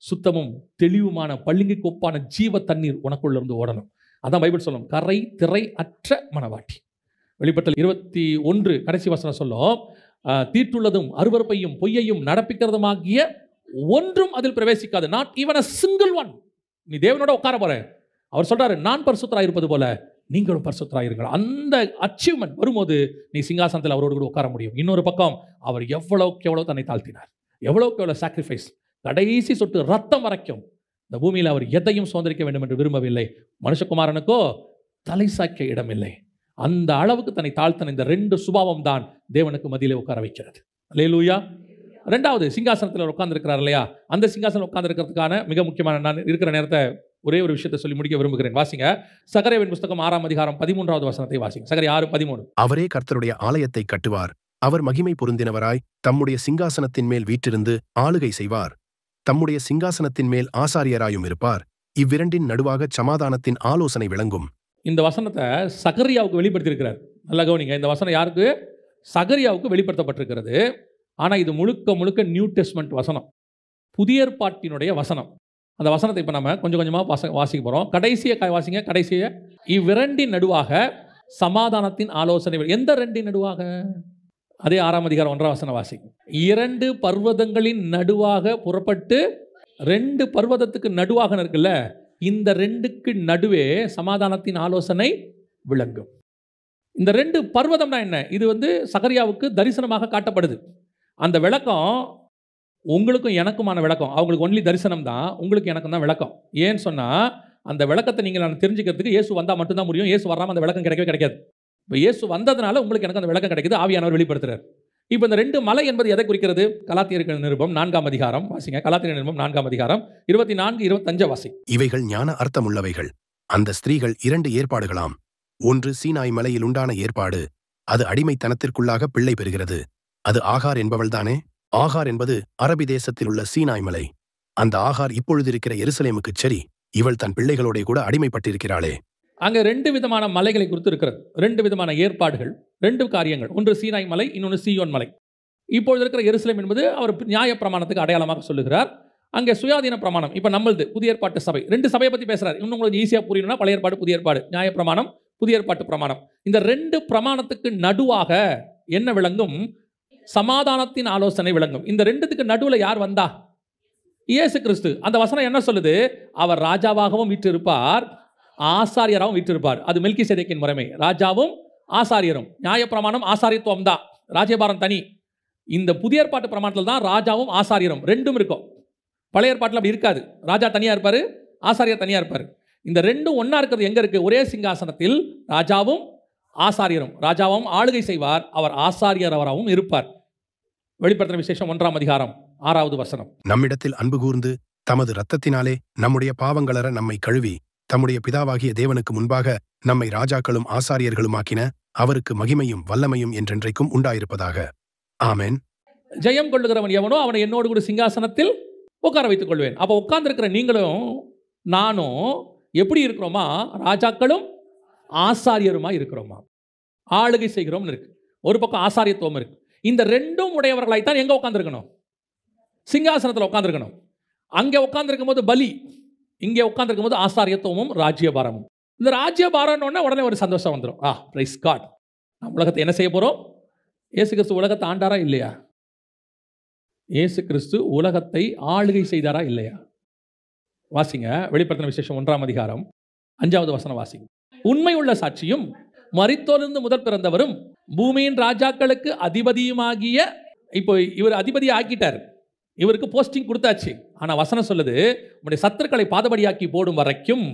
சுத்தமும் தெளிவுமான பள்ளிங்கு ஒப்பான ஜீவ தண்ணீர் உனக்குள்ள இருந்து ஓடணும். அதான் பைபிள் சொல்லும், கரை திரை அற்ற மனவாட்டி. வெளிப்படுத்தல் 21 கடைசி வசனம் சொல்லும், தீட்டுள்ளதும் அருவருப்பையும் பொய்யையும் நடப்பிக்கிறதுமாகிய ஒன்றும் அதில் பிரவேசிக்காது. Not even a single one. நீ தேவனோட உட்கார போற. அவர் சொல்றாரு, நான் பரிசுத்தராய் இருப்பது போல நீங்களும் பரிசுத்தராய் இருங்கள். அந்த அச்சீவ்மெண்ட் வரும்போது நீ சிங்காசனத்தில் அவரோடு கூட உட்கார முடியும். இன்னொரு பக்கம், அவர் எவ்வளவுக்கு எவ்வளவு தன்னை தாழ்த்தினார், எவ்வளவுக்கு எவ்வளவு சாக்ரிஃபைஸ், கடைசி சொட்டு ரத்தம் வரைக்கும் இந்த பூமியில் அவர் எதையும் சுதந்திரிக்க வேண்டும் என்று விரும்பவில்லை. மனுஷகுமாரனுக்கோ தலை சாய்க்க இடமில்லை. அந்த அளவுக்கு தன்னை தாழ்த்தின இந்த 2 சுபாவம் தான் தேவனுக்கு மத்தியிலே உட்கார வைக்கிறது. அல்லேலூயா. 2வது, சிங்காசனத்தில் உட்கார்ந்திருக்கிறார் இல்லையா? அந்த சிங்காசனம் உட்கார்ந்திருக்கிறதுக்கான மிக முக்கியமான, நான் இருக்கிற நேரத்தை ஒரே ஒரு விஷயத்தை சொல்லி முடிக்க விரும்புகிறேன். வாசிங்க, சகரியாவின் புஸ்தகம் 6ஆம் அதிகாரம் 13வது வசனத்தை வாசிங்க. சகரியா 6:13. அவரே கர்த்தருடைய ஆலயத்தை கட்டுவார். அவர் மகிமை பொருந்தினவராய் தம்முடைய சிங்காசனத்தின் மேல் வீற்றிருந்து ஆளுகை செய்வார். தம்முடைய சிங்காசனத்தின் மேல் ஆசாரியராயும் இருப்பார். இவ்விரண்டின் நடுவாக சமாதானத்தின் ஆலோசனை விளங்கும். இந்த வசனத்தை சகரியாவுக்கு வெளிப்படுத்தியிருக்கிறார். நல்லா கவனிங்க. இந்த வசனம் யாருக்கு? சகரியாவுக்கு வெளிப்படுத்தப்பட்டிருக்கிறது. ஆனால் இது முழுக்க முழுக்க நியூ டெஸ்ட்மெண்ட் வசனம், புதிய ஏற்பாட்டினுடைய வசனம். அந்த வசனத்தை இப்போ நம்ம கொஞ்சம் கொஞ்சமாக வாசிக்க போகிறோம். கடைசியை வாசிங்க. கடைசியை, இவ்விரண்டின் நடுவாக சமாதானத்தின் ஆலோசனை. எந்த 2 நடுவாக? அதே 6ஆம் அதிகாரம் 1ஆம் வசனம் வாசிங்க. 2 பர்வதங்களின் நடுவாக புறப்பட்டு, 2 பர்வதத்துக்கு நடுவாக இருக்குல்ல, இந்த 2க்கு நடுவே சமாதானத்தின் ஆலோசனை விளங்கும். இந்த 2 பர்வதம்னா என்ன? இது சகரியாவுக்கு தரிசனமாக காட்டப்படுது. அந்த விளக்கம் உங்களுக்கும் எனக்குமான விளக்கம். அவங்களுக்கு ஒன்லி தரிசனம் தான், உங்களுக்கு எனக்கும் தான் விளக்கம். ஏன்னு சொன்னால், அந்த விளக்கத்தை நீங்கள் தெரிஞ்சுக்கிறதுக்கு இயேசு வந்தால் மட்டும்தான் முடியும். இயேசு வராமல் அந்த விளக்கம் கிடைக்கவே கிடைக்காது. இப்போ இயேசு வந்ததுனால உங்களுக்கு எனக்கு அந்த விளக்கம் கிடைக்குது. ஆவியானவர் வெளிப்படுத்துறார். இப்போ இந்த 2 மலை என்பது எதை குறிக்கிறது? கலாத்தியர்கள் நிருபம் 4ஆம் அதிகாரம் வாசிங்க. கலாத்தியர் நிருபம் 4ஆம் அதிகாரம் 24-25 வாசி. இவைகள் ஞான அர்த்தமுள்ளவைகள். அந்த ஸ்திரீகள் 2 ஏற்பாடுகளாம். ஒன்று சீனாய் மலையில் உண்டான ஏற்பாடு. அது அடிமைத்தனத்திற்குள்ளாக பிள்ளை பெறுகிறது. அது ஆகார் என்பவள்தானே? ஆகார் என்பது அரபி தேசத்தில் உள்ள சீனாய் மலை. அந்த ஆகார் இப்பொழுது இருக்கிற எருசலேமுக்கு சரி. இவள் தன் பிள்ளைகளோட கூட அடிமைப்பட்டிருக்கிறாளே. அங்கே 2 விதமான மலைகளை குறித்து இருக்கிறது. 2 விதமான ஏற்பாடுகள், 2 காரியங்கள். ஒன்று சீனாய் மலை, இன்னொன்று சீயோன் மலை. இப்பொழுது இருக்கிற எருசலேம் என்பது அவர் நியாய பிரமாணத்துக்கு அடையாளமாக சொல்லுகிறார். அங்கே சுயாதீன பிரமாணம். இப்போ நம்மளது புதிய ஏற்பாட்டு சபை. 2 சபையை பற்றி பேசுகிறார். இன்னும் உங்களுக்கு ஈஸியாக புரியணும்னா பழைய ஏற்பாடு, புதிய ஏற்பாடு, நியாய பிரமாணம், புதிய ஏற்பாட்டு பிரமாணம். இந்த 2 பிரமாணத்துக்கு நடுவாக என்ன விளங்கும்? சமாதானத்தின் ஆலோசனை விளங்கும். இந்த 2த்துக்கு நடுவில் யார் வந்தா? இயேசு கிறிஸ்து. அந்த வசனம் என்ன சொல்லுது? அவர் ராஜாவாகவும் வீற்றிருப்பார், ஆசாரியராகவும் வீற்றிருப்பார். அது மெல்கிசேதேக்கின் முறைமை. ராஜாவும் ஆசாரியரும். நியாயப்பிரமாணம் ஆசாரியத்துவம் தான், ராஜ்யபாரம் தனி. இந்த புதிய ஏற்பாட்டு பிரமாணத்தில் தான் ராஜாவும் ஆசாரியரும் 2ம் இருக்கும். பழைய ஏற்பாட்டில் அப்படி இருக்காது. ராஜா தனியாக இருப்பார், ஆசாரியர் தனியாக இருப்பார். இந்த 2ம் ஒன்றா இருக்கிறது எங்கே இருக்குது? ஒரே சிங்காசனத்தில் ராஜாவும் ஆசாரியரும். ராஜாவும் ஆளுகை செய்வார், அவர் ஆசாரியராகவும் இருப்பார். வெளிப்படுத்தின விசேஷம் 1ஆம் அதிகாரம் 6வது வசனம். நம்மிடத்தில் அன்பு கூர்ந்து தமது இரத்தத்தினாலே நம்முடைய பாவங்களற நம்மை கழுவி தம்முடைய பிதாவாகிய தேவனுக்கு முன்பாக நம்மை ராஜாக்களும் ஆசாரியர்களுமாக்கின அவருக்கு மகிமையும் வல்லமையும் என்றென்றைக்கும் உண்டாயிருப்பதாக. ஆமென். ஜெயம் கொள்ளுகிறவன் எவனோ அவனை என்னோடு கூட சிங்காசனத்தில் உட்கார வைத்துக் கொள்வேன். அப்போ உட்கார்ந்துருக்கிற நீங்களும் நானும் எப்படி இருக்கிறோமா? ராஜாக்களும் ஆசாரியருமா இருக்கிறோமா? ஆளுகை செய்கிறோம் இருக்கு. ஒரு பக்கம் ஆசாரியத்துவம் இருக்கு. இந்த 2ம் உடையவர்களாய்த்தான் எங்க உட்கார்ந்துருக்கணும்? சிங்காசனத்தில் உட்கார்ந்துருக்கணும். அங்கே உட்கார்ந்துருக்கும் போது பலி, இங்கே உட்கார்ந்துருக்கும் போது ஆசாரியத்துவமும் ராஜ்யபாரமும். இந்த ராஜ்யபாரம்னு உடனே ஒரு சந்தோஷம் வந்துடும். Praise God. நம்ம உலகத்தை என்ன செய்ய போறோம்? இயேசு கிறிஸ்து உலகத்தை ஆண்டாரா இல்லையா? இயேசு கிறிஸ்து உலகத்தை ஆளுகை செய்தாரா இல்லையா? வாசிங்க. வெளிப்படுத்தின விசேஷம் 1ஆம் அதிகாரம் 5வது வசனம் வாசிங்க. உண்மை உள்ள சாட்சியும் மரித்தோரிலிருந்து முதல் பிறந்தவரும் பூமியின் ராஜாக்களுக்கு அதிபதியுமாகிய, இப்போ இவர் அதிபதி ஆக்கிட்டார், இவருக்கு போஸ்டிங் கொடுத்தாச்சு. ஆனால் வசனம் சொல்லுது, உன்னுடைய சத்துருக்களை பாதபடியாக்கி போடும் வரைக்கும்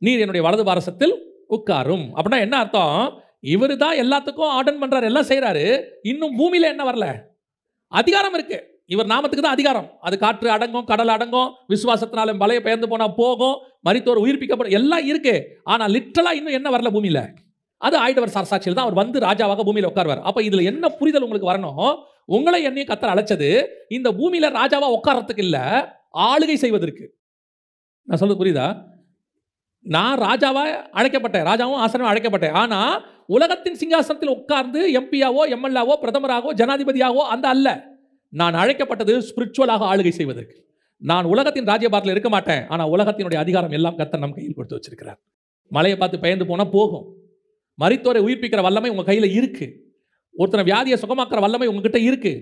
நீர் என்னுடைய வலது பாரசத்தில் உட்காரும். அப்படின்னா என்ன அர்த்தம்? இவர் தான் எல்லாத்துக்கும் ஆர்டர் பண்றாரு, எல்லாம் செய்யறாரு. இன்னும் பூமியில என்ன வரல? அதிகாரம் இருக்கு. இவர் நாமத்துக்கு தான் அதிகாரம். அது காற்று அடங்கும், கடல் அடங்கும், விசுவாசத்தினால மலையை பெயர்ந்து போனா போகும், மரித்தோர் உயிர்ப்பிக்கப்படும், எல்லாம் இருக்கு. ஆனா லிட்டரலா இன்னும் என்ன வரல பூமியில? அது ஆயிடவர் சாட்சியில் தான் அவர் வந்து ராஜாவாக பூமியில உட்கார்வார். அப்ப இதுல என்ன புரிதல் உங்களுக்கு வரணும்? உங்களை என்னையும் கர்த்தர் அழைச்சது இந்த பூமியில ராஜாவா உட்கார்றதுக்கு இல்ல, ஆளுகை செய்வதற்கு. நான் சொல்றது புரியுதா? நான் ராஜாவா அழைக்கப்பட்டேன், ராஜாவும் ஆசனமும் அழைக்கப்பட்டேன். ஆனால் உலகத்தின் சிங்காசனத்தில் உட்கார்ந்து எம்பியாவோ எம்எல்ஏவோ பிரதமராகவோ ஜனாதிபதியாகவோ அந்த அல்ல. நான் அழைக்கப்பட்டது ஸ்பிரிச்சுவலாக ஆளுகை செய்வதற்கு. நான் உலகத்தின் ராஜ்யபாரத்தில் இருக்க மாட்டேன். ஆனால் உலகத்தினுடைய அதிகாரம் எல்லாம் கர்த்தர் நம் கையில் கொடுத்து வச்சிருக்கிறார். மலையை பார்த்து பயந்து போனால் போகும். மரித்தோரை உயிர்ப்பிக்கிற வல்லமை உங்கள் கையில் இருக்கு. ஒருத்தனை வியாதியை சுகமாக்குற வல்லமை உங்ககிட்ட இருக்கு.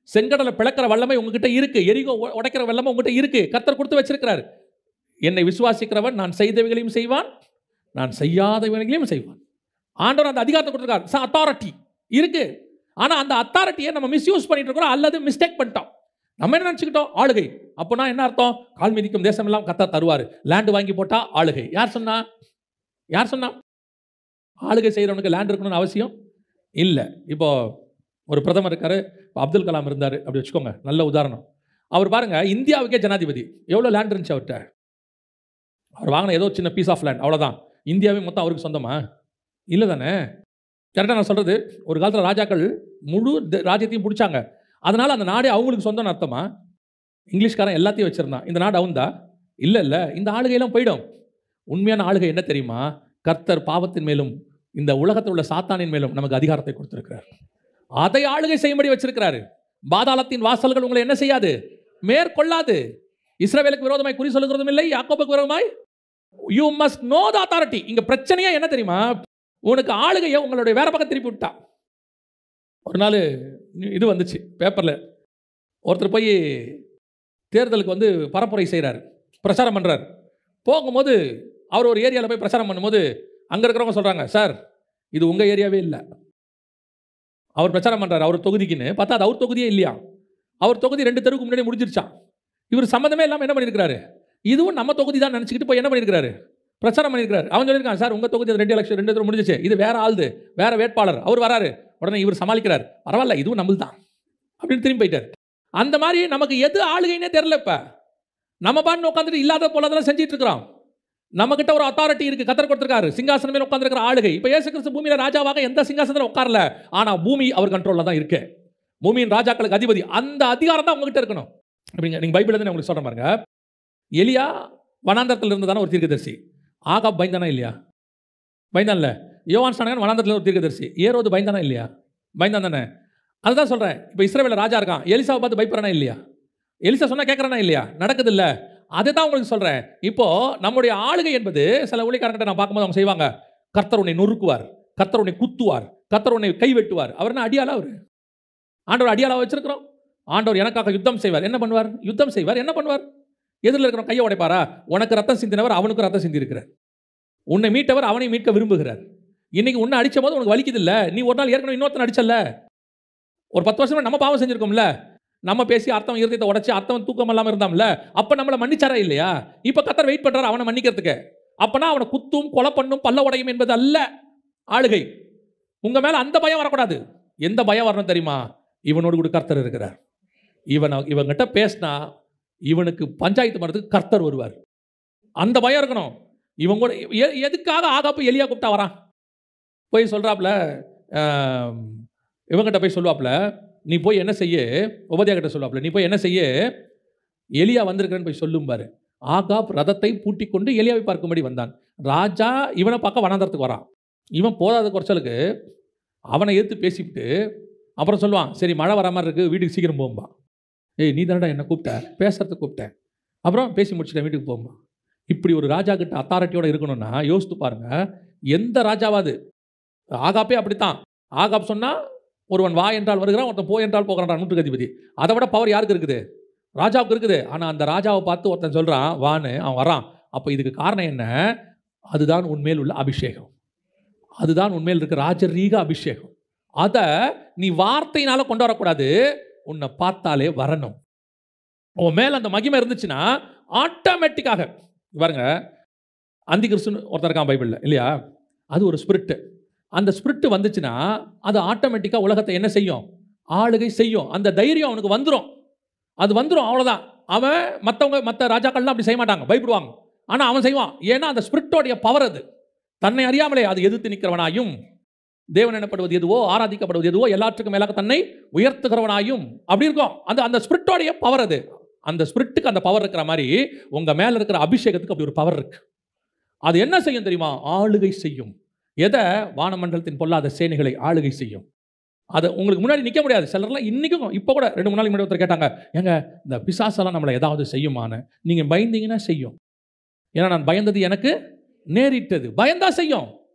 செங்கடலை பிளக்கிற வல்லமை உங்ககிட்ட இருக்கு. எரிகோ உடைக்கிற வல்லமை உங்ககிட்ட இருக்கு. கர்த்தர் கொடுத்து வச்சிருக்கிறார். என்னை விசுவாசிக்கிறவன் நான் செய்தவைகளையும் செய்வான், நான் செய்யாதவைகளையும் செய்வான். ஆண்டவர் அந்த அதிகாரத்தை கொடுத்துருக்கார். அத்தாரிட்டி இருக்கு. ஆனால் அந்த அத்தாரிட்டியை நம்ம மிஸ்யூஸ் பண்ணிட்டு இருக்கிறோம் அல்லது மிஸ்டேக் பண்ணிட்டோம். நம்ம என்ன நினச்சிக்கிட்டோம்? ஆளுகை. அப்போனா என்ன அர்த்தம்? கால் மிதிக்கும் தேசம் எல்லாம் கர்த்தர் தருவார். லேண்டு வாங்கி போட்டால் ஆளுகை. யார் சொன்னா? யார் சொன்னா? ஆளுகை செய்கிறவனுக்கு லேண்ட் இருக்கணும்னு அவசியம் இல்லை. இப்போ ஒரு பிரதமர் இருக்காரு, அப்துல் கலாம் இருந்தார் அப்படி வச்சுக்கோங்க, நல்ல உதாரணம். அவர் பாருங்க, இந்தியாவுக்கே ஜனாதிபதி. எவ்வளோ லேண்ட் இருந்துச்சு அவர்கிட்ட? அவர் வாங்கின ஏதோ சின்ன பீஸ் ஆஃப் லேண்ட், அவ்வளோதான். இந்தியாவே மொத்தம் அவருக்கு சொந்தமா? இல்லை தானே? கரெக்டாக நான் சொல்கிறது. ஒரு காலத்தில் ராஜாக்கள் முழு ராஜ்யத்தையும் பிடிச்சாங்க. அதனால் அந்த நாடே அவங்களுக்கு சொந்தம்னு அர்த்தமா? இங்கிலீஷ்காரன் எல்லாத்தையும் வச்சுருந்தான், இந்த நாடு அவன்தா? இல்லை இல்லை, இந்த ஆளுகையெல்லாம் போயிடும். உண்மையான ஆளுகை என்ன தெரியுமா? கர்த்தர் பாவத்தின் மேலும் இந்த உலகத்தில் உள்ள சாத்தானின் மேலும் நமக்கு அதிகாரத்தை கொடுத்திருக்கிறார். அதை ஆளுகை செய்யும்படி வச்சிருக்கிறாரு. பாதாளத்தின் வாசல்கள் உங்களை என்ன செய்யாது? மேற்கொள்ளாது. இஸ்ரவேலுக்கு விரோதமாய் குறி சொல்லுகிறதும் இல்லை, யாக்கோபுக்கு விரோதமாய். You must know the authority. இங்க பிரச்சனையா என்ன தெரியுமா? உனக்கு ஆளுகையை உங்களுடைய வேற பக்கம் திருப்பி விட்டா. ஒரு நாள் இது வந்துச்சு பேப்பரில். ஒருத்தர் போய் தேர்தலுக்கு வந்து பரப்புரை செய்கிறார், பிரச்சாரம் பண்ணுறார். போகும்போது அவர் ஒரு ஏரியாவில் போய் பிரச்சாரம் பண்ணும்போது அங்கே இருக்கிறவங்க சொல்கிறாங்க, சார் இது உங்கள் ஏரியாவே இல்லை. அவர் பிரச்சாரம் பண்ணுறாரு அவர் தொகுதிக்குன்னு பார்த்தா அது அவர் தொகுதியே இல்லையா. அவர் தொகுதி 2 தெருவுக்கு முன்னாடி முடிஞ்சிருச்சான். இவர் சம்மந்தமே இல்லாமல் என்ன பண்ணியிருக்கிறாரு? இதுவும் நம்ம தொகுதி தான் நினச்சிக்கிட்டு போய் என்ன பண்ணியிருக்கிறாரு? பிரச்சாரம் பண்ணியிருக்கிறார். அவன் சொல்லியிருக்கான், சார் உங்கள் தொகுதி 2 எலெக்ஷன் 2 தெரு முடிஞ்சிச்சு, இது வேற ஆளுது, வேற வேட்பாளர், அவர் வராரு. உடனே இவர் சமாளிக்கிறார், பரவாயில்ல இதுவும் நம்மள் தான் அப்படின்னு திரும்பி போயிட்டார். அந்த மாதிரி நமக்கு எது ஆளுகைன்னே தெரியல. இப்போ நம்ம பாட்டு உட்காந்துட்டு இல்லாத போலதெல்லாம் செஞ்சிட்டு இருக்கிறோம். நம்மகிட்ட ஒரு அத்தாரிட்டி இருக்கு, கர்த்தர் கொடுத்திருக்காரு. சிங்காசனம் மேல உட்கார்ந்திருக்கிற ஆளுகை. இப்போ இயேசு கிறிஸ்து பூமியில ராஜாவாக எந்த சிங்காசனத்தில் உட்காரல, ஆனா பூமி அவர் கண்ட்ரோல்ல தான் இருக்கு. பூமியின் ராஜாக்களுக்கு அதிபதி. அந்த அதிகாரம் தான் உங்ககிட்ட இருக்கணும். நீங்க பைபிள்ல தான் உங்களுக்கு சொல்றேன் பாருங்க. எலியா வனாந்தரத்தில் இருந்ததான ஒரு தீர்க்கதரிசி. ஆகாப் பயந்தானா இல்லையா? பயந்தான்ல. யோவான் ஸ்நானகன் வனாந்தரத்தில் ஒரு தீர்க்கதரிசி. ஏரோது பயந்தானா இல்லையா? பயந்தான் தானே? அதுதான் சொல்றேன். இப்போ இஸ்ரவேல ராஜா இருக்கான், எலிசாவை பார்த்து பயப்படுறானா இல்லையா? எலிசா சொன்னா கேட்கறானா இல்லையா? நடக்குது இல்ல. அதை தான் உங்களுக்கு சொல்றேன். இப்போ நம்முடைய ஆளுகை என்பது சில ஊழியக்காரங்கிட்ட நான் பார்க்கும்போது அவங்க செய்வாங்க, கர்த்தர் உன்னை நொறுக்குவார், கர்த்தர் உன்னை குத்துவார், கர்த்தர் உன்னை கை வெட்டுவார். அவர் என்ன அடியாளா? அவரு ஆண்டவர் அடியாளா வச்சிருக்கிறோம். ஆண்டவர் எனக்காக யுத்தம் செய்வார். என்ன பண்ணுவார்? யுத்தம் செய்வார். என்ன பண்ணுவார்? எதிரில் இருக்கிற கையை உடைப்பாரா? உனக்கு ரத்தம் சிந்தினவர் அவனுக்கு ரத்தம் சிந்தி இருக்கிறார். உன்னை மீட்டவர் அவனை மீட்க விரும்புகிறார். இன்னைக்கு உன்னை அடிச்ச போது உனக்கு வலிக்குது இல்ல? நீ ஒரு நாள் ஏற்கனவே இன்னொருத்தன் அடிச்சல்ல. ஒரு 10 வருஷம் நம்ம பாவம் செஞ்சிருக்கோம்ல. நம்ம பேசி அர்த்தம் இருதயத்தை உடைச்சு அர்த்தம் தூக்கம் இல்லாமல் இருந்தாம்ல. அப்ப நம்மளை மன்னிச்சாரா இல்லையா? இப்ப கர்த்தர் வெயிட் பண்றாரு அவனை மன்னிக்கிறதுக்கு. அப்பனா அவனை குத்தும் கொலை பண்ணும் பல்ல உடையும் என்பது அல்ல ஆளுகை. உங்க மேல அந்த பயம் வரக்கூடாது. எந்த பயம் வரணும் தெரியுமா? இவனோடு கூட கர்த்தர் இருக்கிறார். இவங்கிட்ட பேசினா இவனுக்கு பஞ்சாயத்து பண்ணுறதுக்கு கர்த்தர் வருவார். அந்த பயம் இருக்கணும். இவங்க கூட எதுக்காக ஆகாப்பு எலியா கூப்பிட்டா வரான்? போய் சொல்றாப்புல, இவங்கிட்ட போய் சொல்லுவாப்புல, நீ போய் என்ன செய்ய, உபதியா கிட்ட சொல்லுவாப்புல, நீ போய் என்ன செய்ய, எலியா வந்திருக்கிறேன்னு போய் சொல்லும் பாரு. ஆகாப் ரதத்தை பூட்டி கொண்டு எலியாவை பார்க்கும்படி வந்தான். ராஜா இவனை பார்க்க வனாந்தரத்துக்கு வரான். இவன் போதாத குறைச்சலுக்கு அவனை எதிர்த்து பேசிவிட்டு அப்புறம் சொல்லுவான், சரி மழை வர மாதிரி இருக்குது வீட்டுக்கு சீக்கிரம் போகும்பா. ஏய் நீ தானடா என்ன கூப்பிட்ட, பேசுறதுக்கு கூப்பிட்டேன், அப்புறம் பேசி முடிச்சுட்டேன் வீட்டுக்கு போகும்பா. இப்படி ஒரு ராஜா கிட்ட அத்தாரிட்டியோட இருக்கணும்னா யோசித்து பாருங்க. எந்த ராஜாவாது? ஆகாப்பே அப்படித்தான். ஆகாப் சொன்னா ஒருவன் வா என்றால் வருகிறான், ஒருத்தன் போ என்றால் போகிறான். நூற்றுக்கு அதிபதி. அதை விட பவர் யாருக்கு இருக்குது? ராஜாவுக்கு இருக்குது. ஆனால் அந்த ராஜாவை பார்த்து ஒருத்தன் சொல்றான் வான்னு, அவன் வரான். அப்போ இதுக்கு காரணம் என்ன? அதுதான் உன்மேல் உள்ள அபிஷேகம். அதுதான் உன்மேல் இருக்க ராஜரீக அபிஷேகம். அதை நீ வார்த்தையினால கொண்டு வரக்கூடாது, உன்னை பார்த்தாலே வரணும். உன் மேல அந்த மகிமை இருந்துச்சுன்னா ஆட்டோமேட்டிக்காக பாருங்க. அந்தி கிறிஸ்துன்னு ஒருத்தர் இருக்கான் பைபிளில் இல்லையா? அது ஒரு ஸ்பிரிட்டு. அந்த ஸ்பிரிட்டு வந்துச்சுன்னா அது ஆட்டோமேட்டிக்காக உலகத்தை என்ன செய்யும்? ஆளுகை செய்யும். அந்த தைரியம் அவனுக்கு வந்துடும். அது வந்துடும், அவ்வளோதான். அவன் மற்ற ராஜாக்கள்லாம் அப்படி செய்ய மாட்டாங்க, பயப்படுவாங்க. ஆனால் அவன் செய்வான். ஏன்னா அந்த ஸ்பிரிட்டோடைய பவர் அது. தன்னை அறியாமலே அது எதிர்த்து நிற்கிறவனாயும், தேவன் எனப்படுவது எதுவோ, ஆராதிக்கப்படுவது எதுவோ, எல்லாற்றுக்கும் மேலாக தன்னை உயர்த்துகிறவனாயும் அப்படி இருக்கும். அந்த ஸ்பிரிட்டோடைய பவர் அது. அந்த ஸ்பிரிட்டுக்கு அந்த பவர் இருக்கிற மாதிரி உங்க மேல இருக்கிற அபிஷேகத்துக்கு அப்படி ஒரு பவர் இருக்கு. அது என்ன செய்யும் தெரியுமா? ஆளுகை செய்யும். எதை? வானமண்டலத்தின் பொல்லாத சேனைகளை ஆளுகை செய்யும். அது உங்களுக்கு முன்னாடி நிற்க முடியாது. சிலர்லாம் இன்றைக்கும் இப்போ கூட 2-3 நாளைக்கு முன்னாடி ஒருத்தர் கேட்டாங்க, ஏங்க இந்த பிசாசெல்லாம் நம்மளை ஏதாவது செய்யுமான்னு. நீங்கள் பயந்தீங்கன்னா செய்யும். ஏன்னா நான் பயந்தது எனக்கு நேரிட்டது. பயந்தா செய்யும்.